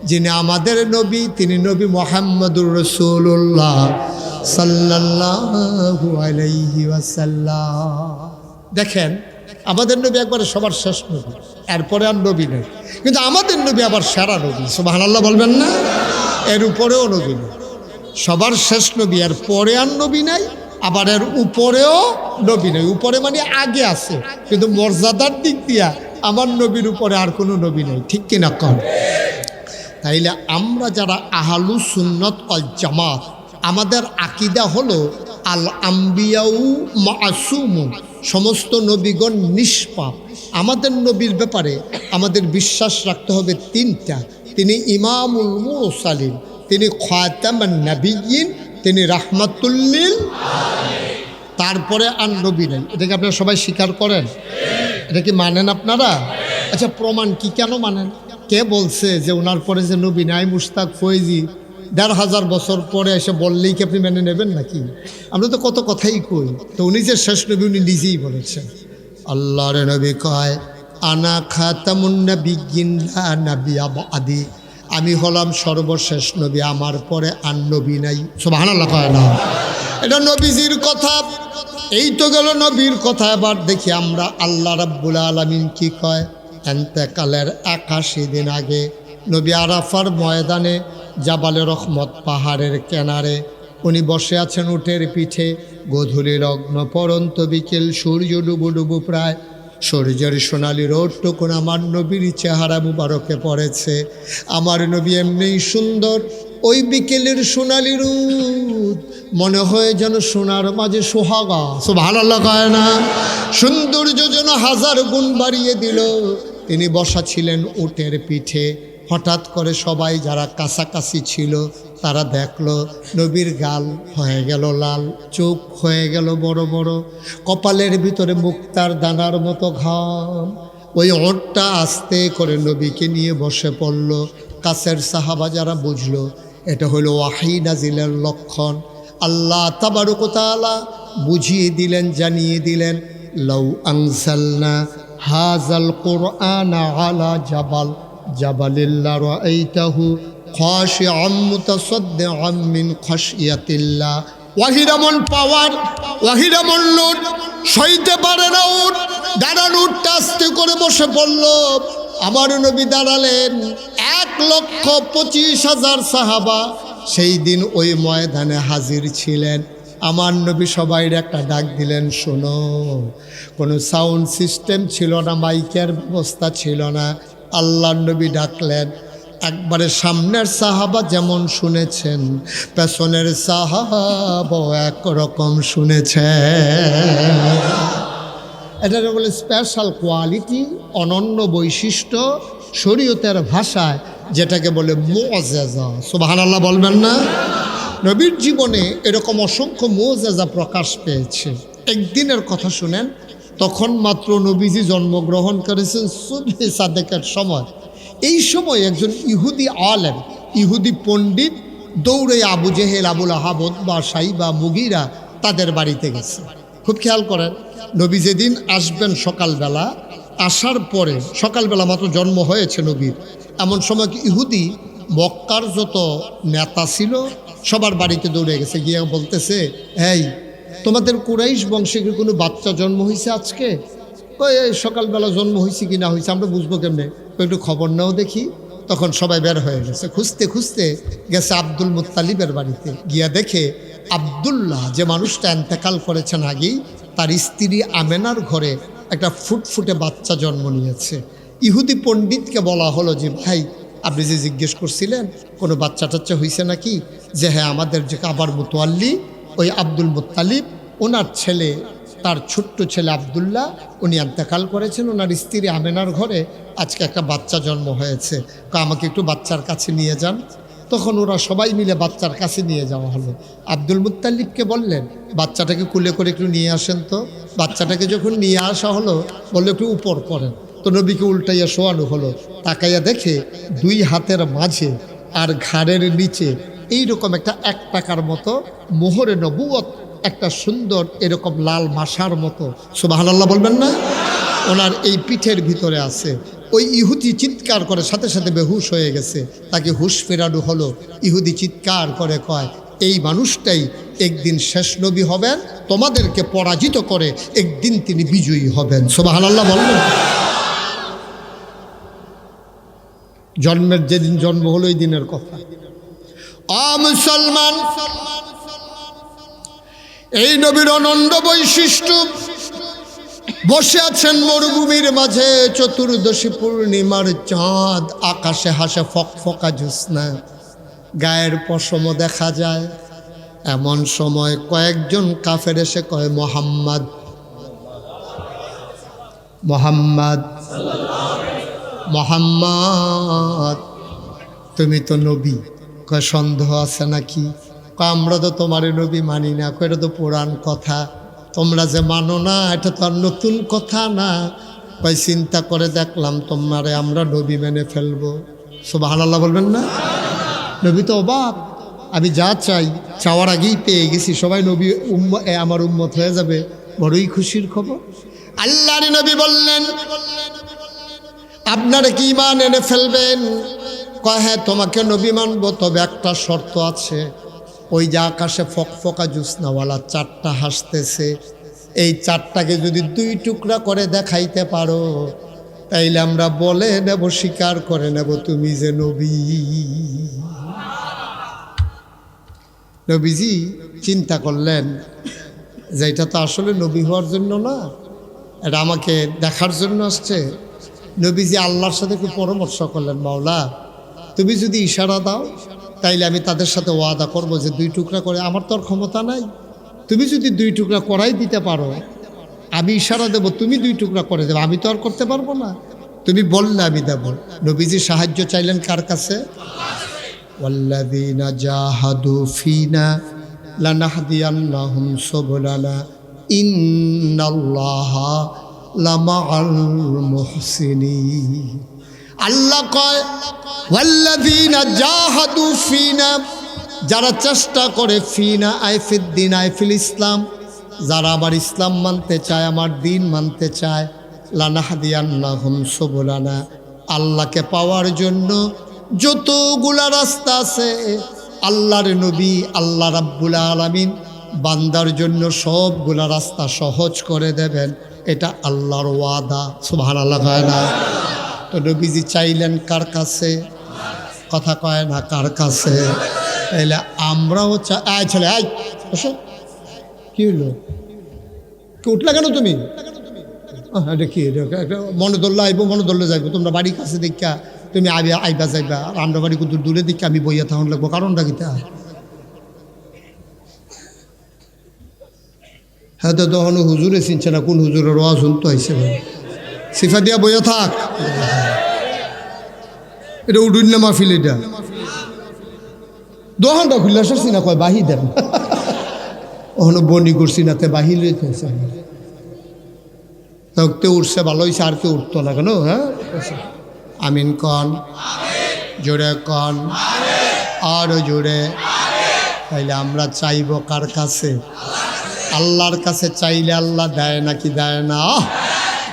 যিনি আমাদের নবী, তিনি নবী মুহাম্মদুর রাসূলুল্লাহ সাল্লাল্লাহু আলাইহি ওয়াসাল্লাম। দেখেন, আমাদের নবী একবারে সবার শেষ নবী, এরপরে আর নবী নেই। কিন্তু আমাদের নবী আবার সেরা নবী। সুবহানাল্লাহ বলবেন না? এর উপরেও নবী নেই, সবার শেষ নবী, এর পরে আর নবী নাই, আবার এর উপরেও নবী নেই। উপরে মানে আগে আছে, কিন্তু মর্যাদার দিক দিয়া আমার নবীর উপরে আর কোনো নবী নেই। ঠিক কিনা কন? তাইলে আমরা যারা আহলু সুন্নাত ওয়াল জামাত, আমাদের আকীদা হলো আল আম্বিয়াউ মাসুমুন, সমস্ত নবীগণ নিষ্পাপ। আমাদের নবীর ব্যাপারে আমাদের বিশ্বাস রাখতে হবে 3টা। তিনি ইমামুল মুরসালিন, তিনি খাতামান নবিয়্যিন, তিনি রাহমাতুল লিল আলামিন। তারপরে আর নবী নেই। এটাকে আপনারা সবাই স্বীকার করেন? এটা কি মানেন আপনারা? আচ্ছা, প্রমাণ কি, কেন মানেন? কে বলছে যে ওনার পরে যে নবী নাই মুশতাক ফৈজি ১,৫০০ বছর পরে এসে বললেই কি আপনি মেনে নেবেন নাকি? আমরা তো কত কথাই কই, তো উনি যে শেষ নবী উনি নিজেই বলেছেন। আল্লাহর নবী কয় আনা খাতামুন নাবিয়্যিন লা নাবিয়্যা বাদি, আমি হলাম সর্বশেষ নবী, আমার পরে আর নবী নাই। সুবহানাল্লাহ কয় না? এটা নবীজির কথা। এই তো গেল নবীর কথা। এবার দেখি আমরা আল্লাহ রাব্বুল আলামিন কি কয়। এন্তেকালের ৮১ দিন আগে নবী আরাফার ময়দানে জাবালে রহমত পাহাড়ের কিনারে উনি বসে আছেন উটের পিঠে। গোধূলি লগ্ন পরন্ত বিকেল, সূর্য ডুবু ডুবু প্রায়, সূর্যের সোনালি রোদটুকুন আমার নবীর চেহারা মুবারকে পড়েছে। আমার নবী এমনিই সুন্দর। ওই বিকেলের সোনালি রোদ মনে হয় যেন সোনার মাঝে সোহাগা। সুবহানাল্লাহ কয় না? সৌন্দর্য যেন ১০০০ গুণ বাড়িয়ে দিল। তিনি বসা ছিলেন উটের পিঠে। হঠাৎ করে সবাই যারা কাছাকাছি ছিল তারা দেখলো নবীর গাল হয়ে গেল লাল, চোখ হয়ে গেল বড় বড়, কপালের ভিতরে মুক্তার দানার মতো ঘাম। ওই ওটটা আস্তে করে নবীকে নিয়ে বসে পড়ল। কাছের সাহাবা যারা বুঝলো এটা হলো ওয়াহী নাজিলের লক্ষণ, আল্লাহ তাবারক ওয়া তাআলা বুঝিয়ে দিলেন, জানিয়ে দিলেন, লাউ আনজালনা হাযাল কুরআনা আলা জাবাল জাবালিল্লা রাআইতাহু খাশিআম মুতাসাদ্দিআম মিন খাশিয়াতিল্লাহ। ওয়াহির এমন পাওয়ার, ওয়াহির এমন লোড, সইতে পারে না উট। দাঁড়ানো উঠতে আস্তে করে বসে পড়ল। আমার নবী দাঁড়ালেন। ১,২৫,০০০ সাহাবা সেই দিন ওই ময়দানে হাজির ছিলেন। আমার নবী সবাইর একটা ডাক দিলেন, শোনো। কোনো সাউন্ড সিস্টেম ছিল না, মাইকের ব্যবস্থা ছিল না। আল্লাহর নবী ডাকলেন। একবারে সামনের সাহাবা যেমন শুনেছেন, পেছনের সাহাবাও একরকম শুনেছেন। এটা বলে স্পেশাল কোয়ালিটি, অনন্য বৈশিষ্ট্য, শরীয়তের ভাষায় যেটাকে বলে মুআজিজা। সুবহানাল্লাহ বলবেন না? নবীর জীবনে এরকম অসংখ্য মুআজিজা প্রকাশ পেয়েছে। একদিনের কথা শুনেন। তখন মাত্র নবীজি জন্মগ্রহণ করেছেন সুবহে সাদেকের সময়। এই সময় একজন ইহুদি আলেম, ইহুদি পণ্ডিত দৌড়ে আবু জেহেল, আবুল আহাব, উতবা, সাইবা, মুগীরা তাদের বাড়িতে গেছে। খুব খেয়াল করেন, নবী যেদিন আসবেন সকালবেলা, আসার পরে সকালবেলা মাত্র জন্ম হয়েছে নবীর, এমন সময় কি ইহুদি মক্কার যত নেতা ছিল সবার বাড়িতে দৌড়ে গেছে, গিয়ে বলতেছে, এই তোমাদের কুরাইশ বংশে কি কোনো বাচ্চা জন্ম হয়েছে আজকে? ওই সকালবেলা জন্ম হয়েছে কি না হয়েছে আমরা বুঝবো কেমনে, একটু খবর নাও দেখি। তখন সবাই বের হয়ে গেছে, খুঁজতে খুঁজতে গেছে আব্দুল মুত্তালিবের বাড়িতে। গিয়া দেখে আব্দুল্লাহ, যে মানুষটা এন্তেকাল করেছেন আগেই, তার স্ত্রী আমেনার ঘরে একটা ফুটফুটে বাচ্চা জন্ম নিয়েছে। ইহুদি পণ্ডিতকে বলা হলো যে, ভাই আপনি যে জিজ্ঞেস করছিলেন কোনো বাচ্চা টাচ্চা হয়েছে নাকি? যে হ্যাঁ, আমাদের যে কাবার মুতওয়াল্লি ওই আব্দুল মুত্তালিব, ওনার ছেলে, তার ছোট্ট ছেলে আব্দুল্লাহ, উনি ইন্তেকাল করেছেন, ওনার স্ত্রী আমেনার ঘরে আজকে একটা বাচ্চা জন্ম হয়েছে, আমাকে একটু বাচ্চার কাছে নিয়ে যান। তখন ওরা সবাই মিলে বাচ্চার কাছে নিয়ে যাওয়া হলো। আব্দুল মুত্তালিবকে বললেন, বাচ্চাটাকে কুলে করে একটু নিয়ে আসেন তো। বাচ্চাটাকে যখন নিয়ে আসা হলো, বললো একটু উপর করেন। তো নবীকে উল্টাইয়া শোয়ানো হলো। তাকাইয়া দেখে ২ হাতের মাঝে আর ঘাড়ের নিচে এইরকম একটা ১ টাকার মতো মোহরে নবুয়ত, একটা সুন্দর এরকম লাল মাসার মতো, সুবহানাল্লাহ বলবেন না, ওনার এই পিঠের ভিতরে আছে। ওই ইহুদি চিৎকার করে সাথে সাথে বেহুশ হয়ে গেছে। তাকে হুশ ফেরানো হলো। ইহুদি চিৎকার করে কয়, এই মানুষটাই একদিন শেষ নবী হবেন, তোমাদেরকে পরাজিত করে একদিন তিনি বিজয়ী হবেন। সুবহানাল্লাহ বলবেন। জন্মের যেদিন জন্ম হলো এই দিনের কথা। মুসলমান, এই নবীর অনন্য বৈশিষ্ট্য। বসে আছেন মরুভূমির মাঝে, চতুর্দশী পূর্ণিমার চাঁদ, আকাশে হাসে ফকফকা জ্যোৎস্না, গায়ের পশম দেখা যায়। এমন সময় কয়েকজন কাফের এসে কয়, মোহাম্মদ, মোহাম্মদ, মোহাম্মদ, তুমি তো নবী। কয় সন্দেহ আছে নাকি? কয় আমরা তো তোমার নবী মানি না। কয় এটা তো পুরাণ কথা, তোমরা যে মানো না এটা তো আর নতুন কথা না। ভাই চিন্তা করে দেখলাম তোমারে আমরা নবী মেনে ফেলবো। সুবহানাল্লাহ বলবেন না? নবী তো অবাক, আমি যা চাই চাওয়ার আগেই পেয়ে গেছি, সবাই নবী আমার উম্মত হয়ে যাবে, বড়ই খুশির খবর। আল্লাহর নবী বললেন, আপনারা কি ঈমান এনে ফেলবেন? কয় হ্যাঁ তোমাকে নবী মানবো, তবে একটা শর্ত আছে। ওই যে আকাশে ফকফকা জ্যোৎস্নাওয়ালা চারটা হাসতেছে, এই চারটাকে যদি 2 টুকরা করে দেখাইতে পারো, তাইলে আমরা বলে নেব, স্বীকার করে নেব তুমি যে নবী। নবীজি চিন্তা করলেন যে এটা তো আসলে নবী হওয়ার জন্য না, এটা আমাকে দেখার জন্য আসছে। নবীজি আল্লাহর সাথে একটু পরামর্শ করলেন, মাওলা তুমি যদি ইশারা দাও তাইলে আমি তাদের সাথে ওয়াদা করব যে 2 টুকরা করে, আমার তো আর ক্ষমতা নাই, তুমি যদি 2 টুকরা করাই দিতে পারো, আমি ইশারা দেব, তুমি 2 টুকরা করে দেবো, আমি তো আর করতে পারবো না, তুমি বললে আমি দেব। নবীজি সাহায্য চাইলেন কার কাছে? ওয়াল্লাযীনা জাহাদু ফিনা লানাহদিয়ান্নাহুম সুবুলানা ইন্নাল্লাহা লামাআল মুহসিনিন। আল্লাহ কয় ওয়াল্লাযীনা জাহাদু ফিনা, যারা চেষ্টা করে, ফিনা আইফিদ্দিন আইফিল ইসলাম, যারা আমার ইসলাম মানতে চায়, আমার দিন মানতে চায়, লানাহদিয়ান্নাহুম সুবুলানা, আল্লাহকে পাওয়ার জন্য যতগুলা রাস্তা আছে, আল্লাহর নবী আল্লাহ রাব্বুল আলামিন বান্দার জন্য সবগুলা রাস্তা সহজ করে দেবেন, এটা আল্লাহর ওয়াদা। সুবহানাল্লাহ কয় না? তো নবীজি চাইলেন কার কাছে? কথা কয় না, কার কাছে? তাইলে আমরাও চাই। ছেলে আয় বসো, কি হলো, কি উঠলা কেন তুমি? এটা কি, মনে ধরলে আইব, মনে ধরলে যাইবো, তোমরা বাড়ি কাছে দেখা তুমি আইবা যাইবা, আর আমরা বাড়ি কত দূরে দিকে আমি বইয়া তখন লাগবো, কারণটা কিতা? হ্যাঁ তো তখন হুজুরে চিনছে না, কোন হুজুরের ওয়াজ শুনতে হয়েছে, সিফা দিয়া বইয়া থাক, এটা উডুন না মাহফিল, এটা দোহানটা খুললে আসছি না, কয় বাহি দেন, ওখানে বনি করছি না, তে বাহি লইতেছে, তে উঠছে ভালো হয়েছে, আর কেউ উঠতো না কেন? হ্যাঁ আমিন কন, জোরে কন, আরো জোরে। তাইলে আমরা চাইব কার কাছে? আল্লাহর কাছে চাইলে আল্লাহ দেয় নাকি দেয় না?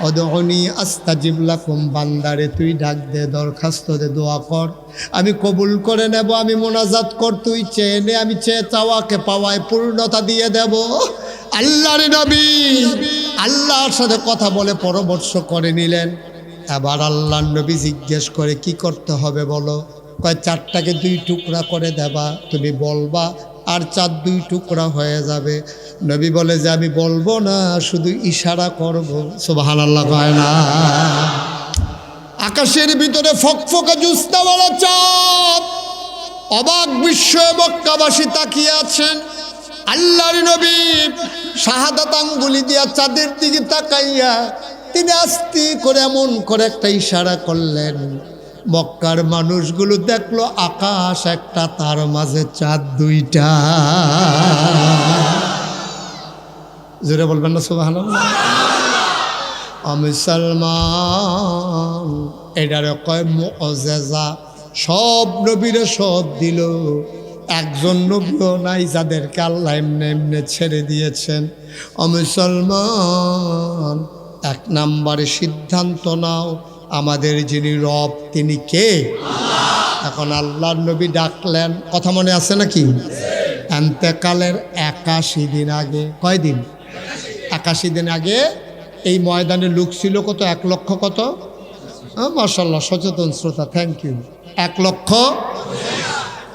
অদনি আস্তাজিব লাকুম, বান্দারে তুই ডাক দে, দরখাস্ত দে, দোয়া কর, আমি কবুল করে নেব, আমি মোনাজাত কর, তুই চেয়ে নে, আমি চেয়ে চাওয়াকে পাওয়ায় পূর্ণতা দিয়ে দেব। আল্লাহর নবী আল্লাহর সাথে কথা বলে পরামর্শ করে নিলেন। এবার আল্লাহর নবী জিজ্ঞেস করে কি করতে হবে বলো? কয় চারটাকে 2 টুকরা করে দেবা, তুমি বলবা, আর 4 2 টুকরা হয়ে যাবে। নবী বলে যে আমি বলবো না, শুধু ইশারা করব। সুবহানাল্লাহ কয় না? আকাশের ভিতরে ফকফকা জ্যোৎস্নাওয়ালা চাঁদ, অবাক বিস্ময়ে মক্কাবাসী তাকিয়ে আছেন। আল্লাহর নবী শাহাদাত আঙ্গুলি দিয়া চাঁদের দিকে তাকাইয়া তিনি আস্তে করে এমন করে একটা ইশারা করলেন, মক্কার মানুষগুলো দেখলো আকাশ একটা, তার মাঝে চাঁদ 2টা। জোরে বলবেন না সুবহানাল্লাহ? মুসলমান এটারে কয় মুআজিজা। সব নবীরে সব দিল, একজন নবীও নাই যাদেরকে আল্লাহ এমনি এমনি ছেড়ে দিয়েছেন। মুসলমান 1 নম্বরে সিদ্ধান্ত নাও, আমাদের যিনি রব তিনি কে? এখন আল্লাহর নবী ডাকলেন, কথা মনে আছে নাকি? এন্তেকালের 81 দিন আগে, কয় দিন? 81 দিন আগে এই ময়দানে লোক ছিল কত? 1 লক্ষ কত? মাশাআল্লাহ, সচেতন শ্রোতা, থ্যাংক ইউ। 1 লক্ষ।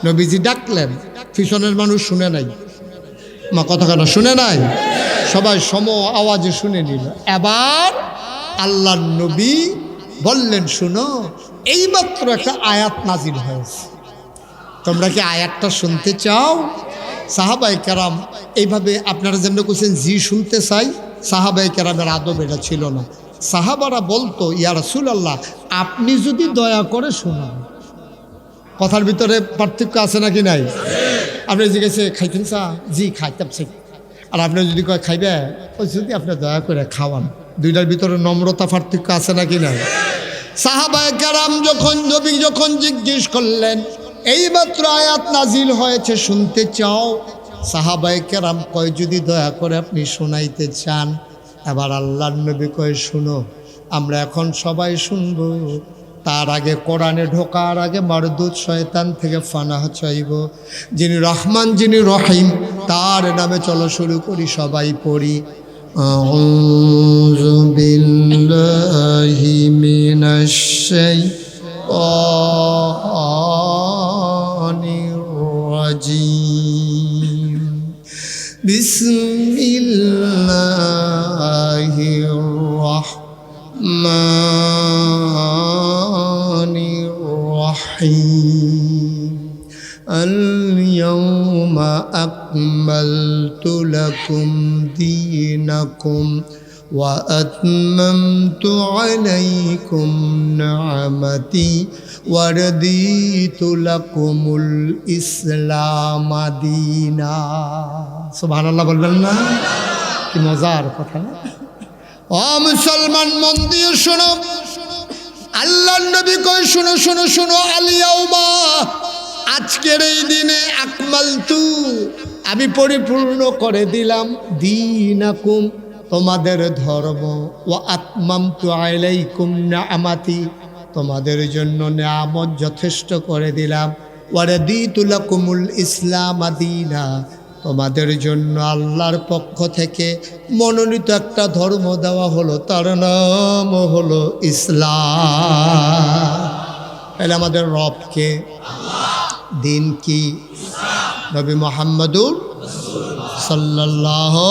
নবীজি ডাকলেন, পিছনের মানুষ শুনে নাই, মা কথা কেন শুনে নাই, সবাই সম আওয়াজে শুনে নিল। এবার আল্লাহর নবী বললেন, শুনো, এইমাত্র একটা আয়াত নাজিল হয়েছে, তোমরা কি আয়াতটা শুনতে চাও? সাহাবায়ে কেরাম এইভাবে আপনারা যেমন কোছেন জি শুনতে চাই, সাহাবায়ে কেরামের আদব এটা ছিল না। সাহাবারা বলতো, ইয়া রাসূলুল্লাহ আপনি যদি দয়া করে শোনান। কথার ভিতরে পার্থক্য আছে নাকি নাই? আপনি জিজ্ঞেসে খাইতেন চা? জি খাইতাম। আর আপনি যদি কয় খাইবে, ওই যদি আপনি দয়া করে খাওয়ান, দুইটার ভিতরে নম্রতা পার্থক্য আছে নাকি না? সাহাবায়ে কেরাম নবী যখন জিজ্ঞেস করলেন, এইমাত্র আয়াত নাজিল হয়েছে, শুনতে চাও? সাহাবায়ে কেরাম কয়, যদি দয়া করে আপনি শোনাইতে চান। এবার আল্লাহর নবী কয়, শুনো। আমরা এখন সবাই শুনবো, তার আগে কোরআনে ঢোকার আগে মারদুদ শয়তান থেকে ফানাহ চাইব। যিনি রহমান, যিনি রহিম, তার নামে চলো শুরু করি, সবাই পড়ি। আউযু বিল্লাহি মিনাশ শাইতানির রাজিম। বিসমিল্লাহির রাহমানির রাহিম। اليوم أكملت لكم دينكم وأتممت عليكم نعمتي ورضيت لكم الإسلام دينا। সুবহান আল্লাহ বলবেন না? কি মজার কথা না? ও মুসলমান, মন দিয়ে শোনো। আল্লাহর নবী কয়, শোনো শোনো শোনো, আল-ইয়াউমা, আজকের এই দিনে, আকমালতু, আমি পরিপূর্ণ করে দিলাম, দীনাকুম, তোমাদের ধর্ম, ওয়া আতমামতু আলাইকুম নিআমাতি, তোমাদের জন্য নিয়ামত যথেষ্ট করে দিলাম, ওয়া রাদিতু লাকুমুল ইসলাম দীনা, তোমাদের জন্য আল্লাহর পক্ষ থেকে মনোনীত একটা ধর্ম দেওয়া হলো, তার নাম হলো ইসলাম। তাহলে আমাদের রবকে, দিন কি? নবী মুহাম্মদুর সাল্লাল্লাহু।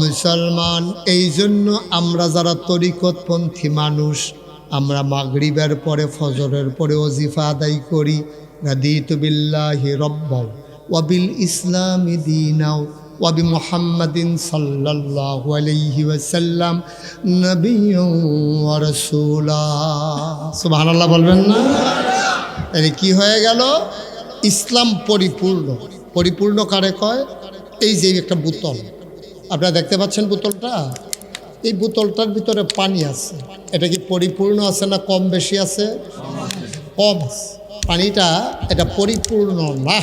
মুসলমান, এই জন্য আমরা যারা তরিকতপন্থী মানুষ, আমরা মাগরিবের পরে, ফজরের পরে ওজিফা আদায় করি, রাদিতু বিল্লাহি রাব্বাও ওয়া বিল ইসলামি দীনাও ওয়া বি মুহাম্মাদিন সাল্লাল্লাহু আলাইহি ওয়াসাল্লাম নবিয়্যুন ওয়া রাসূলা। সুবহানাল্লাহ বলবেন না? তাহলে কি হয়ে গেল? ইসলাম পরিপূর্ণ। পরিপূর্ণ কারে কয়? এই যে একটা বোতল, আপনারা দেখতে পাচ্ছেন বোতলটা, এই বোতলটার ভিতরে পানি আছে, এটা কি পরিপূর্ণ আছে না কম বেশি আছে? কম আছে। পানিটা এটা পরিপূর্ণ না,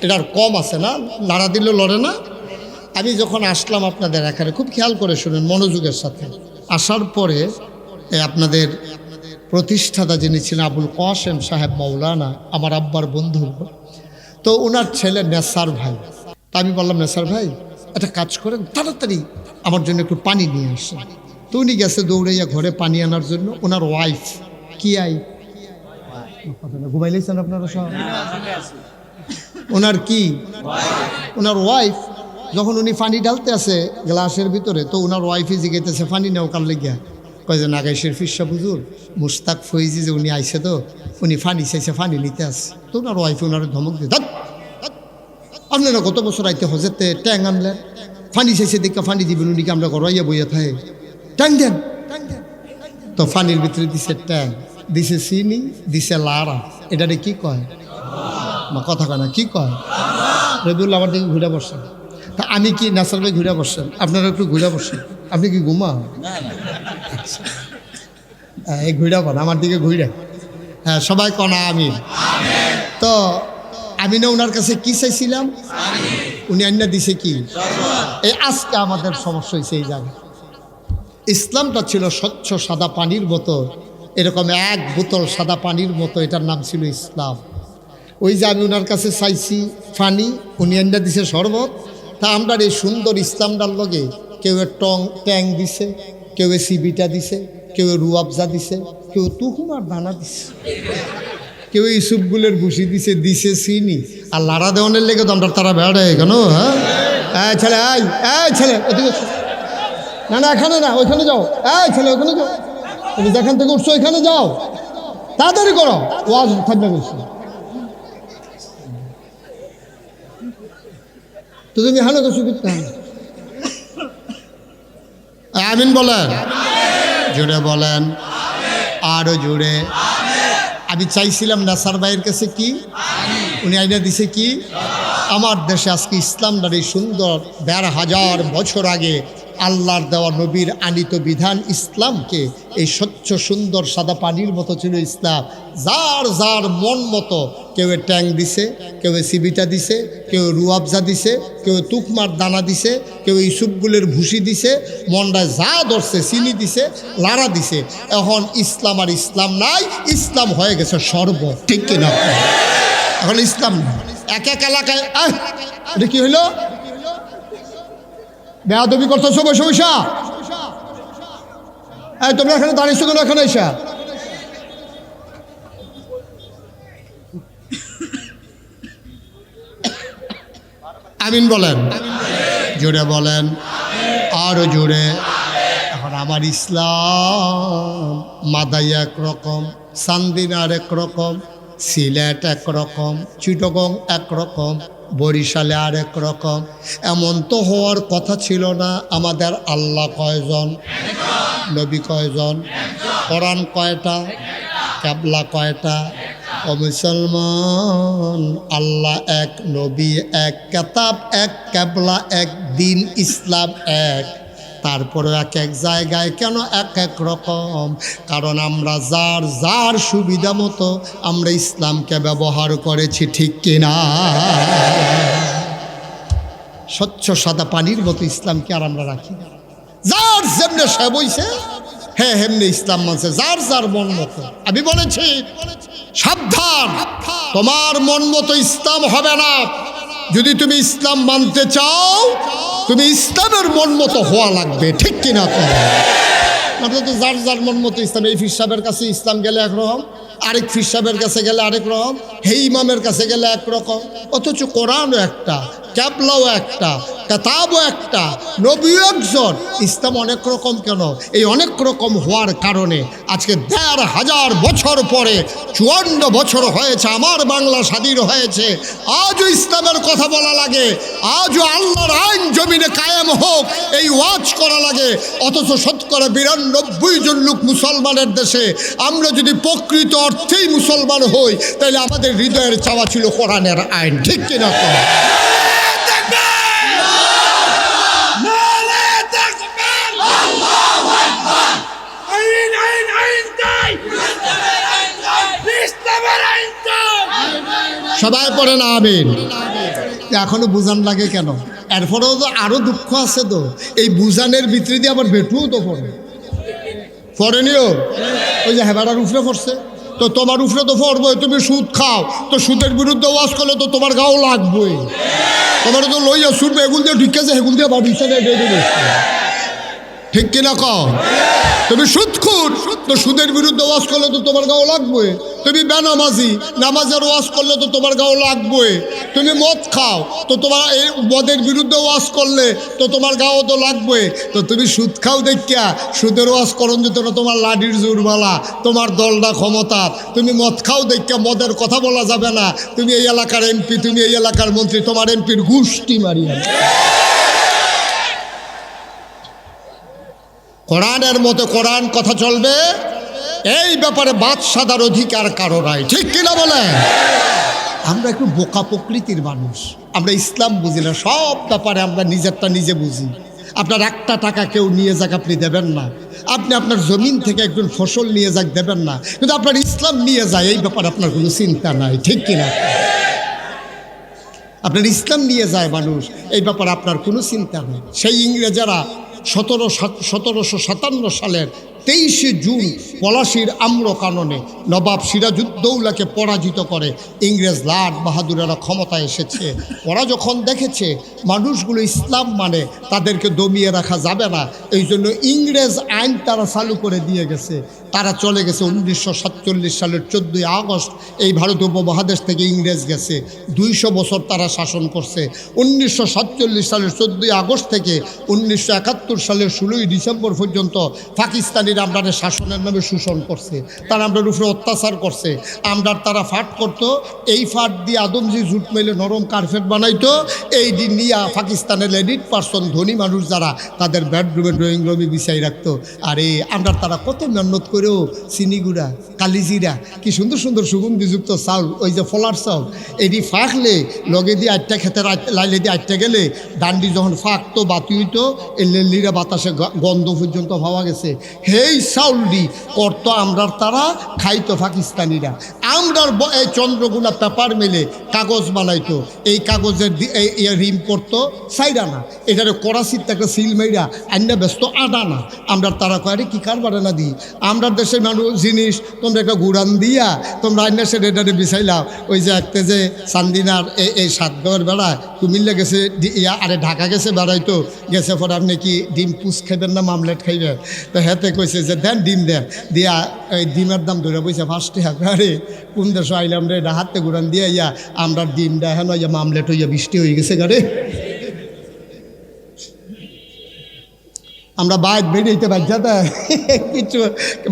এটার কম আছে না, নাড়া দিলে লড়ে না। আমি যখন আসলাম আপনাদের এখানে, খুব খেয়াল করে শুনেন মনোযোগের সাথে, আসার পরে আপনাদের প্রতিষ্ঠাতা যিনি ছিলেন আবুল কাসেম সাহেব মাওলানা, আমার আব্বার বন্ধু, তো ওনার ছেলে নেসার ভাই। তা আমি বললাম, নেসার ভাই একটা কাজ করেন, তাড়াতাড়ি আমার জন্য একটু পানি নিয়ে আসেন। তো উনি গেছে দৌড়াইয়া ঘরে পানি আনার জন্য। ওনার ওয়াইফ, কি ঘুমাইলেছেন আপনারা সব? ওনার কি? ওনার ওয়াইফ। যখন উনি পানি ঢালতে আছে গ্লাসের ভিতরে, তো ওনার ওয়াইফে জিগাইতেছে, পানি নেও কার লেগিয়া? কয় যে নাগাইশের ফিরসা বুজুর মুস্তাক ফৈজি যে উনি আইসে, তো উনি ফানি চাইছে, ফানি নিতে আসে। তো ওনার ওয়াইফে ওনার ধমক দিয়ে, আপনারা কত বছর আইতে হজেতে ট্যাং আনলেন, ফানি চাইছে দেখে ফানি দিবেন, উনিকে আমরা ঘরাইয়া বইয়া থাকে, ট্যাং দেন। তো ফানির ভিতরে দিছে ট্যাং, দিছে চিনি, দিছে লাড়া। এটারে কি কয়? কথা কয় না, কি কয়? রবিউল আমার দিকে ঘুরে বসেন। তা আমি কি, নাসার ভাই ঘুরে বসেন, আপনারা একটু ঘুরে বসেন। আপনি কি ঘুমা? এই ঘুরে পান আমার দিকে ঘুরে। হ্যাঁ, সবাই কনা আমি। তো আমি না ওনার কাছে কি চাইছিলাম, উনি আইনা দিছে কি? এই আজকে আমাদের সমস্যা হয়েছে এই জায়গায়। ইসলামটা ছিল স্বচ্ছ সাদা পানির মতো, এরকম এক বোতল সাদা পানির মতো, এটার নাম ছিল ইসলাম। ওই যে আমি ওনার কাছে চাইছি পানি, উনি আইনা দিছে শরবত। তা আমরা এই সুন্দর ইসলামটার লগে কেউ ট্যাং দিছে, কেউ সিবিটা দিছে, কেউ রুয়াবজা দিছে, কেউ তুহুমার দানা দিছে, কেউ ইসুপগুলের ভুসি দিছে, দিছে চিনি। আর লাড়া দেওয়ানের লেগে তো আমরা তারা বেড়া কেন? হ্যাঁ ছেলে, ছেলে ওদিকে, না না এখানে না, ওইখানে যাও। ছেলে ওইখানে যাও, তুমি যেখান থেকে উঠছো ওইখানে যাও, তাড়াতাড়ি করো, ওয়াজ থাকবে বেশি। তো তুমি হানো তো সুবিধা। আমিন বলেন, জোরে বলেন, আরো জোরে। আমি চাইছিলাম নাসার ভাইয়ের কাছে কি, উনি আইনা দিছে কি? আমার দেশে আজকে ইসলামটার এই সুন্দর ১,৫০০ বছর আগে আল্লাহর দেওয়া নবীর আনিত বিধান ইসলামকে এই স্বচ্ছ সুন্দর সাদা পানির মতো ছিল ইসলাম। যার যার মন মতো, কেউ ট্যাং দিছে, কেউ সিবিটা দিছে, কেউ রুয়াবজা দিছে, কেউ তুকমার দানা দিছে, কেউ ইসুপগুলের ভুসি দিছে, মন্ডায় যা ধরছে চিনি দিছে, লাড়া দিছে। এখন ইসলাম আর ইসলাম নাই, ইসলাম হয়ে গেছে সর্ব, ঠিক কিনা? এখন ইসলাম এক এক এলাকায় এটা কি হইল? বেয়াদবি করতেছো বসে বসা। তোমরা এখানে দাঁড়িয়েছো কেন? এখানে এসা আমিন বলেন, জোরে বলেন, আরো জোরে। এখন আমার ইসলাম মাদাই একরকম, চান্দিনা আরেক রকম, সিলেট একরকম, চিটগং একরকম, বরিশালে আরেক রকম। এমন তো হওয়ার কথা ছিল না। আমাদের আল্লাহ কয়জন? নবী কয়জন? কোরআন কয়টা? কেবলা কয়টা? ও মুসলমান, আল্লাহ এক, নবী এক, কেতাব এক, কেবলা এক, দিন ইসলাম এক। তারপরে এক এক জায়গায় কেন এক এক রকম? কারণ আমরা যার যার সুবিধা মতো আমরা ইসলামকে ব্যবহার করেছি, ঠিক কিনা? স্বচ্ছ সাদা পানির মতো ইসলামকে আর আমরা রাখি না। যার যেমনে সে বইছে হ্যাঁ হেমনি ইসলাম মানছে, যার যার মন মতো। আমি বলেছি সাবধান, তোমার মন মতো ইসলাম হবে না। যদি তুমি ইসলাম মানতে চাও, তুমি ইসলামের মন মতো হওয়া লাগবে, ঠিক কিনা? আপনার তো যার যার মন মতো ইসলাম। এই ফির সাহেবের কাছে ইসলাম গেলে একরকম, আরেক ফির সাহেবের কাছে গেলে আরেক রকম, হে ইমামের কাছে গেলে একরকম। অথচ কোরআনও একটা, ক্যাবলাও একটা, কেতাবও একটা, নবীও একজন। ইসলাম অনেক রকম কেন? এই অনেক রকম হওয়ার কারণে আজকে ১,৫০০ বছর পরে, ৫৪ বছর হয়েছে আমার বাংলা স্বাধীন হয়েছে, আজও ইসলামের কথা বলা লাগে, আজও আল্লাহর আইন জমিনে কায়েম হোক এই ওয়াজ করা লাগে। অথচ শতকরা ৯২ জন লোক মুসলমানের দেশে। আমরা যদি প্রকৃত অর্থেই মুসলমান হই, তাহলে আমাদের হৃদয়ের চাওয়া ছিল কোরআনের আইন, ঠিক কিনা? সবাই পড়ে না আমিন। এখনো বুঝান লাগে কেন? এরপরেও তো আরো দুঃখ আছে। তো এই বুঝানের ভিতরে দিয়ে আবার বেটুও তো পড়েনিও। ওই যে হেবাটার উফরে পড়ছে, তো তোমার উফরে তো পড়বো। তুমি সুদ খাও, তো সুদের বিরুদ্ধে ওয়াজ করলে তো তোমার গাও লাগবে। তোমার তো লইয়া শুনবে, এগুল দিয়ে ঢুকেছে, এগুল দিয়ে বাড়িছে, ঠিক কিনা? তুমি সুদখোর, তো সুদের বিরুদ্ধে ওয়াজ করলে তো তোমার গাও লাগবে। তুমি বেনামাজি, নামাজের ওয়াজ করলে তো তোমার গাও লাগবে। তুমি মদ খাও, তো তোমার এই মদের বিরুদ্ধে ওয়াজ করলে তো তোমার গাও তো লাগবে। তো তুমি সুদ খাও দেখিয়া সুদের ওয়াজ করন যেত না, তোমার লাঠির জোরবালা, তোমার দলটা ক্ষমতা। তুমি মদ খাও দেখিয়া মদের কথা বলা যাবে না। তুমি এই এলাকার এমপি, তুমি এই এলাকার মন্ত্রী, তোমার এমপির গুষ্টি মারিয়া। কোরআনের মতো কোরআন কথা চলবে, এই ব্যাপারে বাদশাদার অধিকার কারো নাই, ঠিক কিনা বলে? আমরা একটু বোকা প্রকৃতির মানুষ, আমরা ইসলাম বুঝি না। সব ব্যাপারে আমরা নিজেরটা নিজে বুঝি। আপনার একটা টাকা কেউ নিয়ে যাক আপনি দেবেন না, আপনি আপনার জমিন থেকে একজন ফসল নিয়ে যাক দেবেন না, কিন্তু আপনার ইসলাম নিয়ে যায় এই ব্যাপারে আপনার কোনো চিন্তা নাই, ঠিক কিনা? আপনার ইসলাম নিয়ে যায় মানুষ, এই ব্যাপারে আপনার কোনো চিন্তা নেই। সেই ইংরেজেরা ১৭৫৭ সালের ২৩শে জুন পলাশির আম্রকাননে নবাব সিরাজউদ্দৌলাকে পরাজিত করে ইংরেজ লাট বাহাদুরেরা ক্ষমতায় এসেছে। ওরা যখন দেখেছে মানুষগুলো ইসলাম মানে, তাদেরকে দমিয়ে রাখা যাবে না, এই জন্য ইংরেজ আইন তারা চালু করে দিয়ে গেছে। তারা চলে গেছে ১৯৪৭ সালের ১৪ই আগস্ট। এই ভারত উপমহাদেশ থেকে ইংরেজ গেছে, ২০০ বছর তারা শাসন করছে। ১৯৪৭ সালের ১৪ই আগস্ট থেকে ১৯৭১ সালের ১৬ই ডিসেম্বর পর্যন্ত পাকিস্তানিরা আমাদের শাসনের নামে শোষণ করছে, তারা আমাদের উপরে অত্যাচার করছে। আমরা তারা ফাট করতো, এই ফাট দিয়ে আদমজি জুট মেলে নরম কার্পেট বানাইতো। এই দিন নিয়ে পাকিস্তানের এডিট পার্সন ধনী মানুষ যারা, তাদের বেডরুমে ড্রয়িং রুমে বিছাই রাখতো। আর এই আমরা তারা কত মেহনত করেও চিনিগুড়া কালিজিরা কি সুন্দর সুন্দর সুগন্ধিযুক্ত চাউল, ওই যে ফলার চাউল, এটি ফাঁকলে লগে দিয়ে আটটা খেতে লাইলে দিয়ে আটটা গেলে ডান্ডি যখন ফাঁকতো বাতি হইতো এই লেলিরা বাতাসে গন্ধ পর্যন্ত পাওয়া গেছে। সেই চাউলটি করতো আমরার তারা, খাইতো পাকিস্তানিরা। আমরার এই চন্দ্রগুনা পেপার মেলে কাগজ বানাইতো, এই কাগজের রিম করতো সাইডানা, এটারে করাচিতে একটা সিল মেরা আইনা ব্যস্ত আডানা। আমরার তারা কয় কি কারবারে না দিই, আমরার দেশের মানুষ জিনিস তোমরা একটা গুড়ান দিয়া তোমরা আইনা সে এটারে বিছাইলাম। ওই যে একটা যে চান্দিনার এই সাতগাঁয়ের বেড়ায় কুমিল্লা গেছে আরে ঢাকা গেছে বেড়াইতো, গেছে পরে আপনি কি ডিম পুষ খাইবেন না মামলেট খাইবেন, তো হেতে কইছে যে দেন ডিম দেন, দিয়া এই ডিমের দাম ধরে বইছে 5 টাকা। আরে কোন দেশে আইলাম রে, হাতে গুড়ান দিয়া ইয়া আমরা ডিমটা হেন ইয়া মামলেট হইয়া বৃষ্টি হয়ে গেছে গাড়ি। আমরা বাইর বেরিয়েতে বাচ্চা দেয় কিছু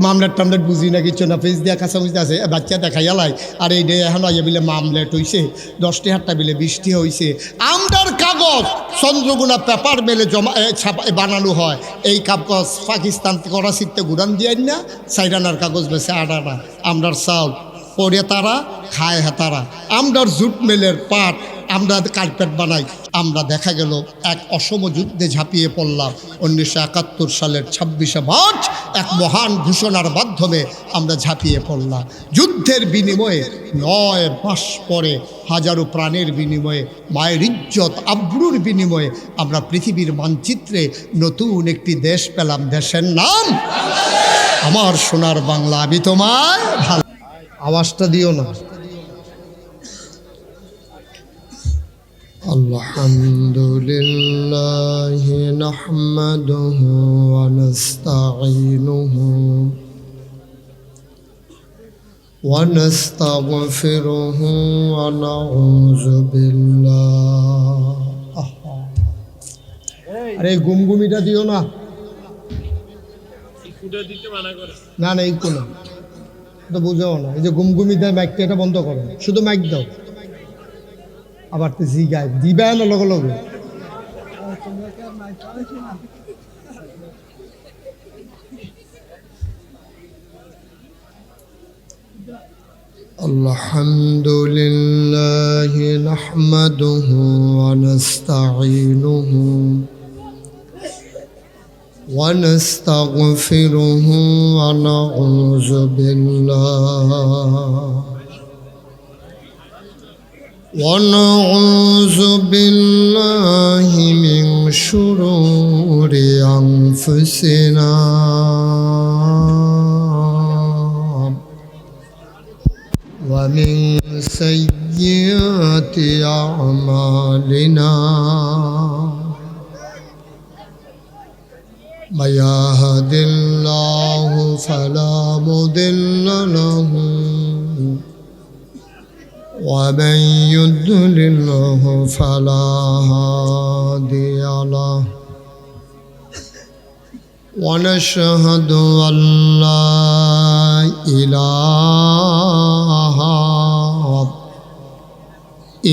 মামলেট টামলেট বুঝি না, কিছু না, ফেস দিয়া কাঁচা বুঝতে আছে বাচ্চা দেখাই এলাই। আর এই ডে এখন আইয়া বিলে মামলেট হইছে, 10 টাকা বিলে বৃষ্টি হয়েছে। আমরার কাগজ চন্দ্রগুনা পেপার মেলে জমা ছাপা বানানো হয়, এই কাগজ পাকিস্তান করাচিতে গুড়ান দিয়ে না, সাইরানার কাগজ বেছে আডানা। আমরার চাউল পরে তারা খায় তারা, আমরার জুট মেলের পাট আমরা কার্পেট বানাই। আমরা দেখা গেল এক অসম যুদ্ধে ঝাঁপিয়ে পড়লাম 1971 সালের 26শে মার্চ, এক মহান ঘোষণার মাধ্যমে আমরা ঝাঁপিয়ে পড়লাম। যুদ্ধের বিনিময়ে 9 মাস পরে হাজারো প্রাণের বিনিময়ে, মায়ের ইজ্জত আব্রুর বিনিময়ে আমরা পৃথিবীর মানচিত্রে নতুন একটি দেশ পেলাম। দেশের নাম আমার সোনার বাংলা। আমি তোমায় ভালো, আওয়াজটা দিও না। আলহামদুলিল্লাহি নাহমাদুহু ওয়া নাস্তাঈনুহু ওয়া নাস্তাগফিরুহু ওয়া নাউযু বিল্লাহ। আরে গুমগুমিটা দিও না, না না এই কোনো তো বুঝাও না। এই যে গুমগুমি দেয় মাইকটা, এটা বন্ধ করো, শুধু মাইক দাও। আবার তো জি গায় দিবা না লগে লগে। আলহামদুলিল্লাহি নাহমাদুহু ওয়া নাস্তাঈনুহু ওয়া নাস্তাগফিরুহু ওয়া নাউযু বিল্লাহ ونعوذ بالله من شرور أنفسنا ومن سيئات أعمالنا من يهد الله فلا مضل له ومن يضلله فلا هادي له ونشهد أن لا إله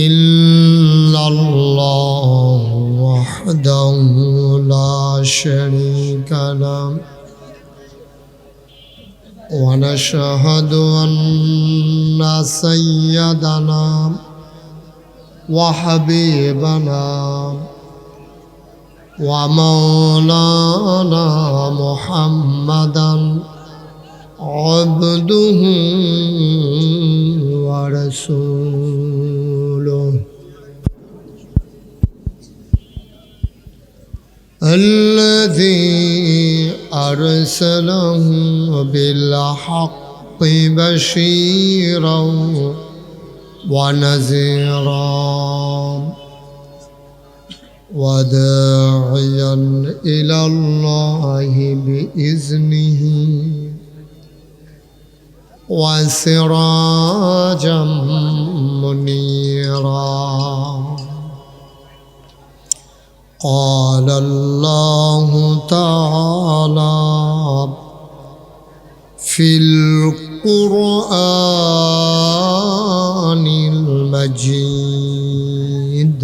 إلا الله وحده لا شريك له ونشهد أن سيدنا وحبيبنا ومولانا محمدا عبده ورسوله الذي أرسله بالحق بشيرا ونذيرا وداعيا إلى الله بإذنه وسراجا منيرا. قال الله تعالى في القرآن المجيد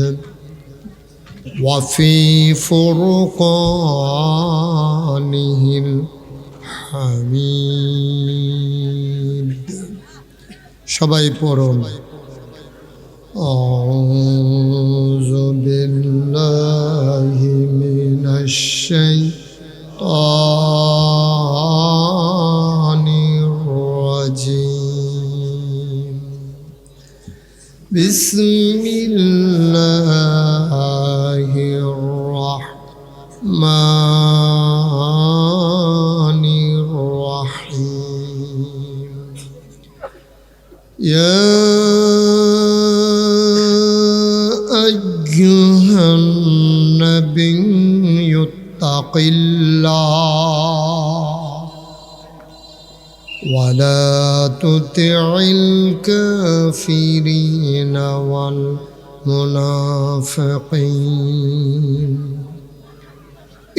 وفي فرقانه الحميد সবাই পড়ুন। আউযু বিল্লাহি মিনাশ শাইতানির রাজিম। বিসমিল্লাহির রাহমানির রাহিম। ইয়া আইয়ুহান নাবিয়্যু ইত্তাকিল্লাহ ওয়া লা তুতি'ল কাফিরিনা ওয়াল মুনাফিকিন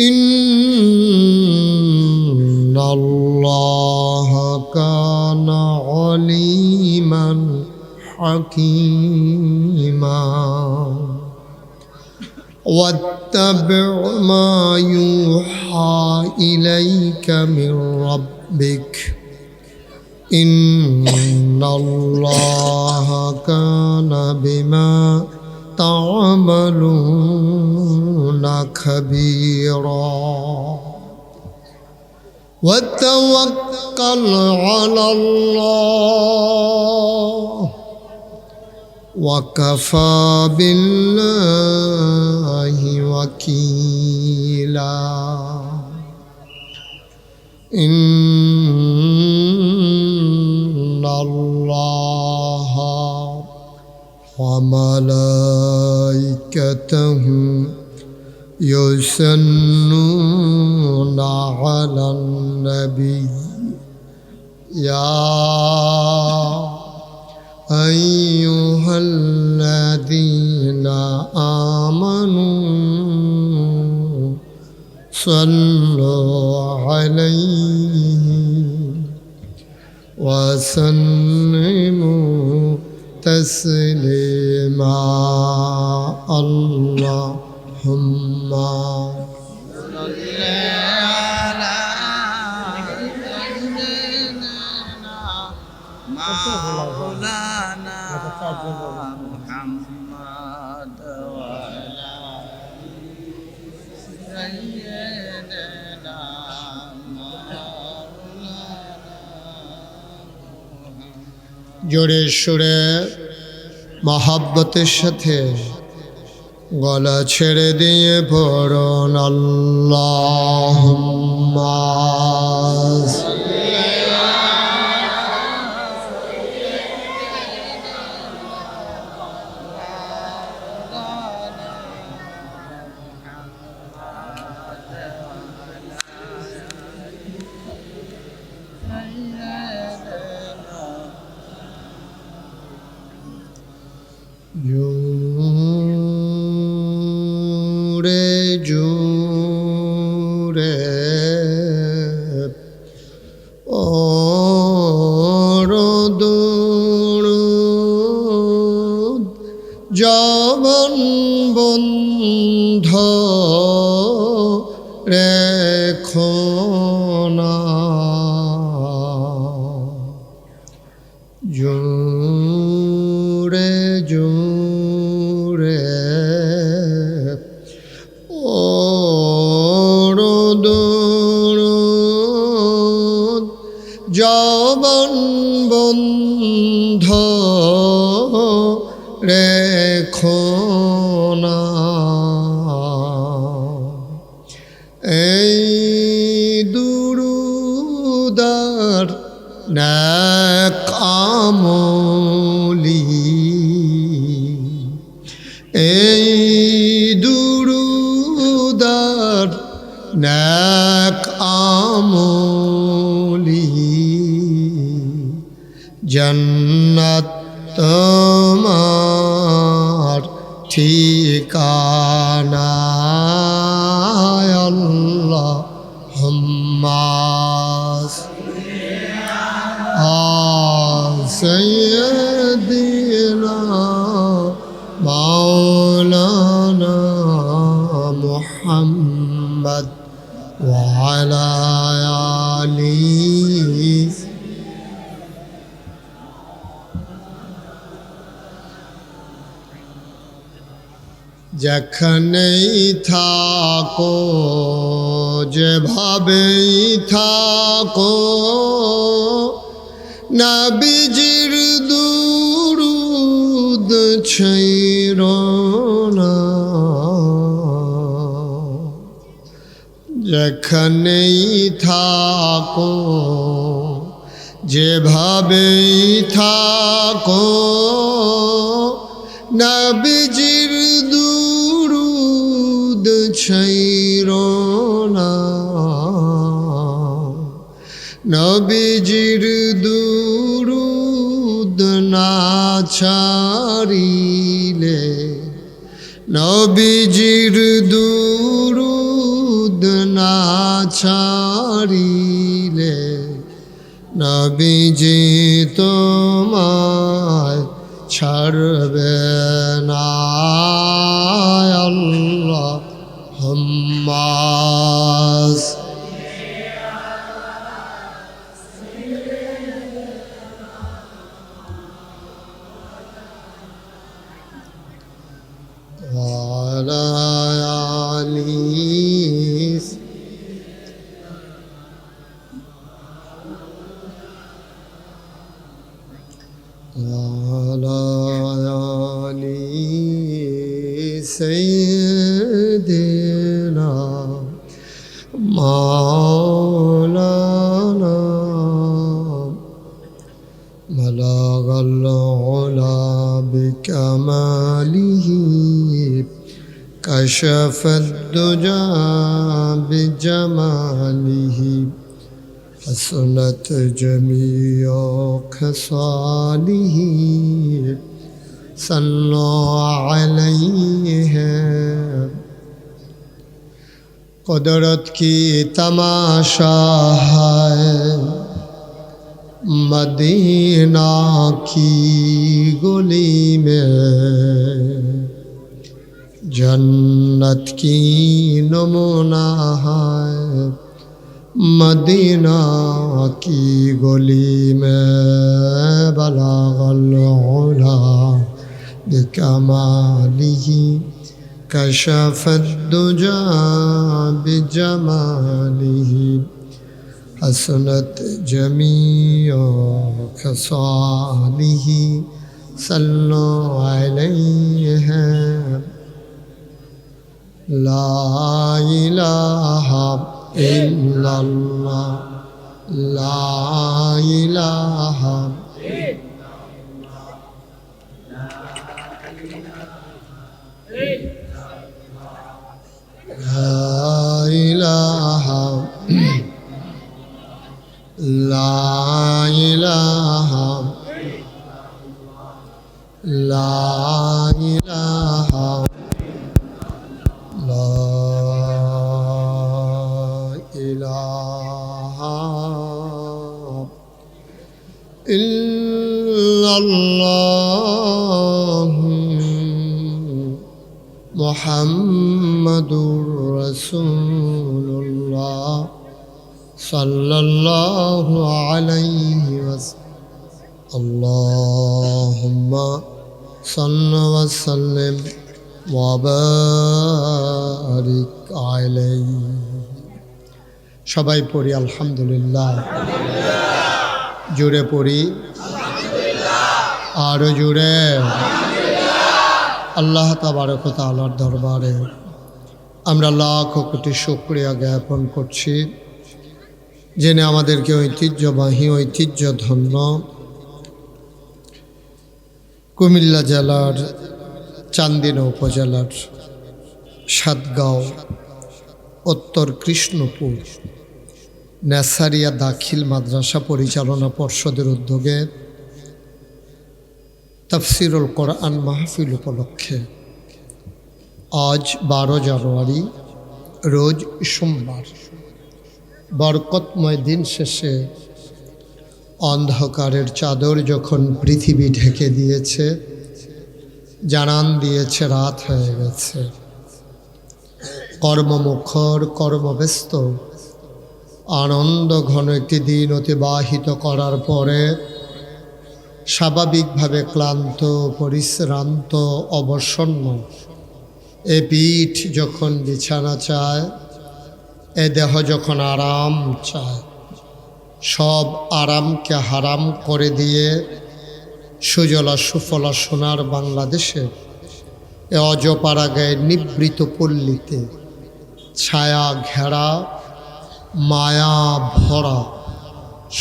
ইন্নাল্লাহা কানা আলিমান হাকীমা। واتبع ما يوحى إليك من ربك إن الله كان بما تعملون خبيرا. وتوكل على الله وكفى بالله وكيلا. إن الله وملائكته يصلون على النبي يا أيها الذين آمنوا صلوا عليه وسلموا تسليما. اللهم জোরে সুরে মহাব্বতের সাথে গলা ছেড়ে দিয়ে পড়ুন আল্লাহুম্মা জোরে জোরে দরুদ জবান বন্ধ রেখো না। জোরে জোরে দরুদ জবান বন্ধ রেখো না। এই দুরুদার নেক আমলি, এই দুরুদার নেক আমলি জান্নাত তোমার ঠিকানা। আল্লাহুম্মা সাইয়্যিদিনা মাওলানা মুহাম্মদ ওয়া আলা আলিহি যেখানেই থাকো যেভাবেই থাকো নবীজির দুরূদ ছাইরো না। যেখানেই থাকো যেভাবেই থাকো নবীজির দুরূদ ছাইরো না। নবীজির দুরূদ না ছাড়িলে নবীজির দুরূদ না ছাড়িলে নবীজি তোমায় ছাড়বে না। আল্লাহুম্মা وعلى آله وعلى آل سيدنا مولانا بلغ العلا بكماله كشف الدجى بجماله حسنت جميع خصاله صلوا عليه। قدرت کی تماشا ہے مدینہ کی گلی میں، جنت کی نمونہ ہے مدینہ کی گلی میں۔ بلغ العلا بکمالہ کشف الدجى بجمالہ حسنت جميع خصاله صلوا عليه۔ لا إله إلا الله لا إله لا إله لا إله لا إله لا إله إلا الله محمد رسول الله صلى الله عليه وسلم۔ اللهم صل وسلم وبارك عليه۔ সবাই পড়ি আলহামদুলিল্লাহ, জোরে পড়ি আরো জোরে। আল্লাহ তাবারক ওয়া তাআলার দরবারে আমরা লাখ কোটি শুকরিয়া জ্ঞাপন করছি, যিনি আমাদেরকে ঐতিহ্যবাহী ঐতিহ্যধন্য কুমিল্লা জেলার চান্দিনা উপজেলার সাতগাঁও উত্তর কৃষ্ণপুর নেসারিয়া দাখিল মাদ্রাসা পরিচালনা পর্ষদের উদ্যোগে তাফসিরুল কোরআন মাহফিল উপলক্ষে আজ 12 জানুয়ারি রোজ সোমবার বরকতময় দিন শেষে অন্ধকারের চাদর যখন পৃথিবী ঢেকে দিয়েছে, জানান দিয়েছে রাত হয়ে গেছে, কর্মমুখর কর্মব্যস্ত আনন্দ ঘন একটি দিন অতিবাহিত করার পরে স্বাভাবিকভাবে ক্লান্ত পরিশ্রান্ত অবসন্ন এ পিঠ যখন বিছানা চায়, এ দেহ যখন আরাম চায়, সব আরামকে হারাম করে দিয়ে সুজলা সুফলা সোনার বাংলাদেশে এ অজপাড়া গায়ে নিবৃত পল্লীতে ছায়া ঘেরা মায়া ভরা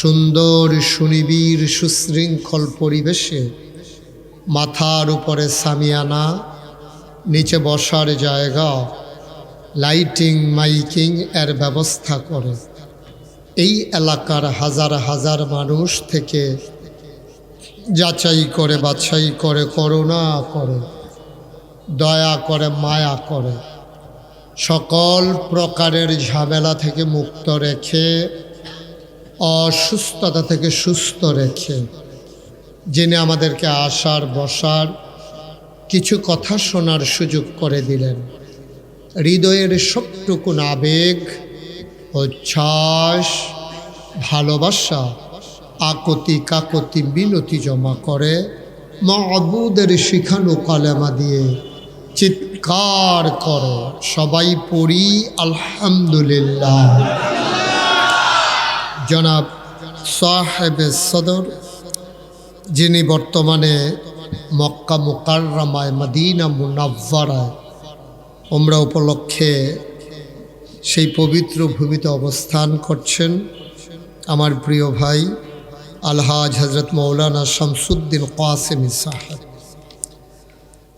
সুন্দর সুনিবিড় সুশৃঙ্খল পরিবেশে মাথার উপরে সামিয়ানা, নিচে বসার জায়গা, লাইটিং মাইকিং এর ব্যবস্থা করে এই এলাকার হাজার হাজার মানুষ থেকে যাচাই করে বাছাই করে করুণা করে দয়া করে মায়া করে সকল প্রকারের ঝামেলা থেকে মুক্ত রেখে অসুস্থতা থেকে সুস্থ রেখে যিনি আমাদেরকে আসার বসার কিছু কথা শোনার সুযোগ করে দিলেন, হৃদয়ের সবটুকুন আবেগ উচ্ছ্বাস ভালোবাসা আকতি কাকতি মিনতি জমা করে মাবুদের শিখানো কালেমা দিয়ে চিৎকার করো, সবাই পড়ি আলহামদুলিল্লাহ। জনাব সাহেবে সদর, যিনি বর্তমানে মক্কা মুকাররমায় মদিনা মুনাవ్বারায় উমরা উপলক্ষে সেই পবিত্র ভূমিতে অবস্থান করছেন, আমার প্রিয় ভাই আলহাজ হজরত মৌলানা শামসুদ্দিন কাসেমি সাহেব।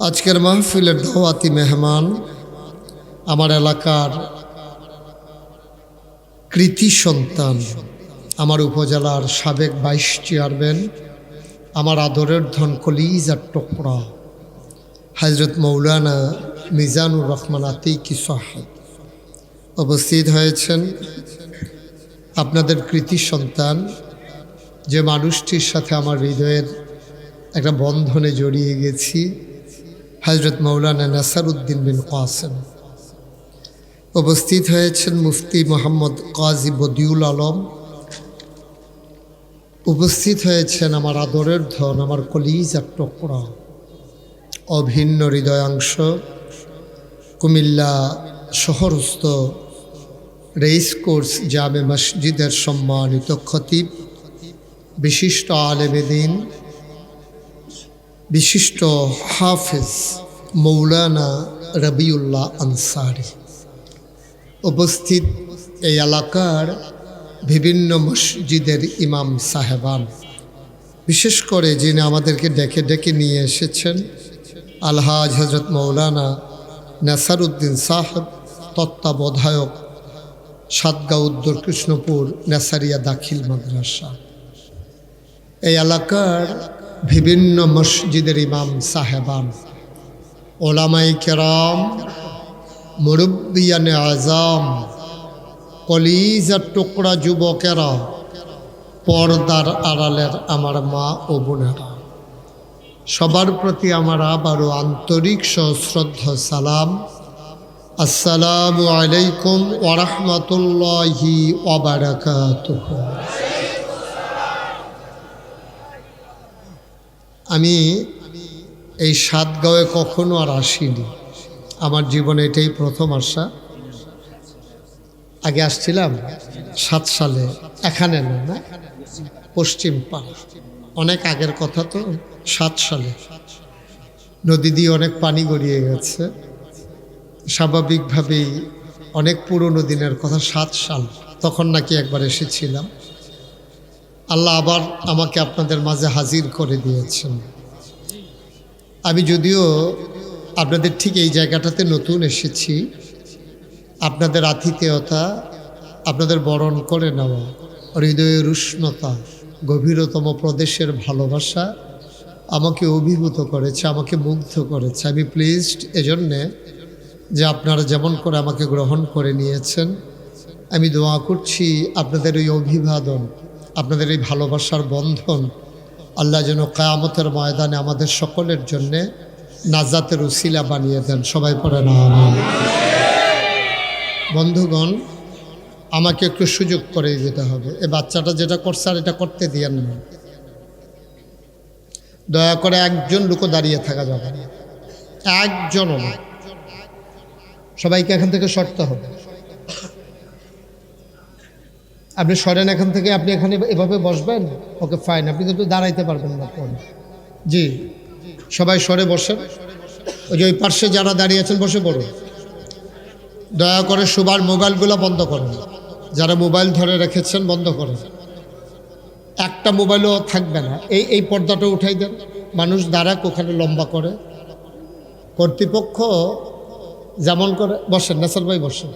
আজকের মাহফিলের দাওয়াতি মেহমান আমার এলাকার কৃতি সন্তান, আমার উপজেলার সাবেক ভাইস চেয়ারম্যান, আমার আদরের ধন কলিজার টুকরা হজরত মৌলানা মিজানুর রহমান আতিকি সাহেব উপস্থিত হয়েছেন। আপনাদের কৃতি সন্তান, যে মানুষটির সাথে আমার হৃদয়ের একটা বন্ধনে জড়িয়ে গেছি, হজরত মৌলানা নাসারউদ্দিন বিন কাসেম। উপস্থিত হয়েছেন মুফতি মোহাম্মদ কাজী বদিউল আলম। উপস্থিত হয়েছেন আমার আদরের ধন, আমার কলিজার টুকরা অভিন্ন হৃদয়াংশ, কুমিল্লা শহরস্থ রেইস কোর্স জামে মসজিদের সম্মানিত খতিব, বিশিষ্ট আলেমে দ্বীন, বিশিষ্ট হাফেজ মৌলানা রবিউল্লাহ আনসারি। উপস্থিত এই এলাকার বিভিন্ন মসজিদের ইমাম সাহেবান, বিশেষ করে যিনি আমাদেরকে ডেকে ডেকে নিয়ে এসেছেন আলহাজ হজরত মৌলানা নাসারউদ্দিন সাহেব, তত্ত্বাবধায়ক সাতগাঁও উত্তর কৃষ্ণপুর নেসারিয়া দাখিল মাদ্রাসা। এই এলাকার বিভিন্ন মসজিদের ইমাম সাহেবান, ওলামাই কেরাম, মুরব্বিয়ানে আজাম, কলিজার টুকরা যুবকেরা, পর্দার আড়ালের আমার মা ও বোনেরা, সবার প্রতি আমার আবারও আন্তরিক সশ্রদ্ধা সালাম। আসসালামু আলাইকুম ওয়া রাহমাতুল্লাহি ওয়া বারাকাতুহু। আমি এই সাতগাঁওয়ে কখনো আর আসিনি, আমার জীবনে এটাই প্রথম আসা। আগে আসছিলাম 7 সালে, এখানে না পশ্চিম পাড়া, অনেক আগের কথা তো, 7 সালে নদী দিয়ে অনেক পানি গড়িয়ে গেছে, স্বাভাবিকভাবেই অনেক পুরনো দিনের কথা, 7 সাল, তখন নাকি একবার এসেছিলাম। আল্লাহ আবার আমাকে আপনাদের মাঝে হাজির করে দিয়েছেন। আমি যদিও আপনাদের ঠিক এই জায়গাটাতে নতুন এসেছি, আপনাদের আতিথেয়তা, আপনাদের বরণ করে নেওয়া, হৃদয়ের উষ্ণতা, গভীরতম প্রদেশের ভালোবাসা আমাকে অভিভূত করেছে, আমাকে মুগ্ধ করেছে। আমি প্লিজড এজন্যে যে আপনারা যেমন করে আমাকে গ্রহণ করে নিয়েছেন। আমি দোয়া করছি আপনাদের এই অভিবাদন, আপনাদের এই ভালোবাসার বন্ধন আল্লাহ যেন কিয়ামতের ময়দানে আমাদের সকলের জন্যে নাজাতের উসিলা বানিয়ে দেন। সবাই পড়েন আমিন। বন্ধুগণ, আমাকে একটু সুযোগ করে দিতে হবে। এ বাচ্চাটা যেটা করছে আর এটা করতে দিয়েন না, দয়া করে। একজন লোকও দাঁড়িয়ে থাকা যাবে না, একজনও না। সবাইকে এখান থেকে সরতে হবে। আপনি সরেন এখান থেকে, আপনি এখানে এভাবে বসবেন, ওকে ফাইন, আপনি কিন্তু দাঁড়াইতে পারবেন না পরে। জি, সবাই সরে বসেন। ওই যে ওই পার্শ্বে যারা দাঁড়িয়ে আছেন বসে পড়ুন। দয়া করে সবার মোবাইলগুলো বন্ধ করেন, যারা মোবাইল ধরে রেখেছেন বন্ধ করেন। একটা মোবাইলও থাকবে না। এই পর্দাটা উঠাই দেন, মানুষ দাঁড়াক ওখানে লম্বা করে। কর্তৃপক্ষ যেমন করে, বসেন নাসার ভাই বসেন।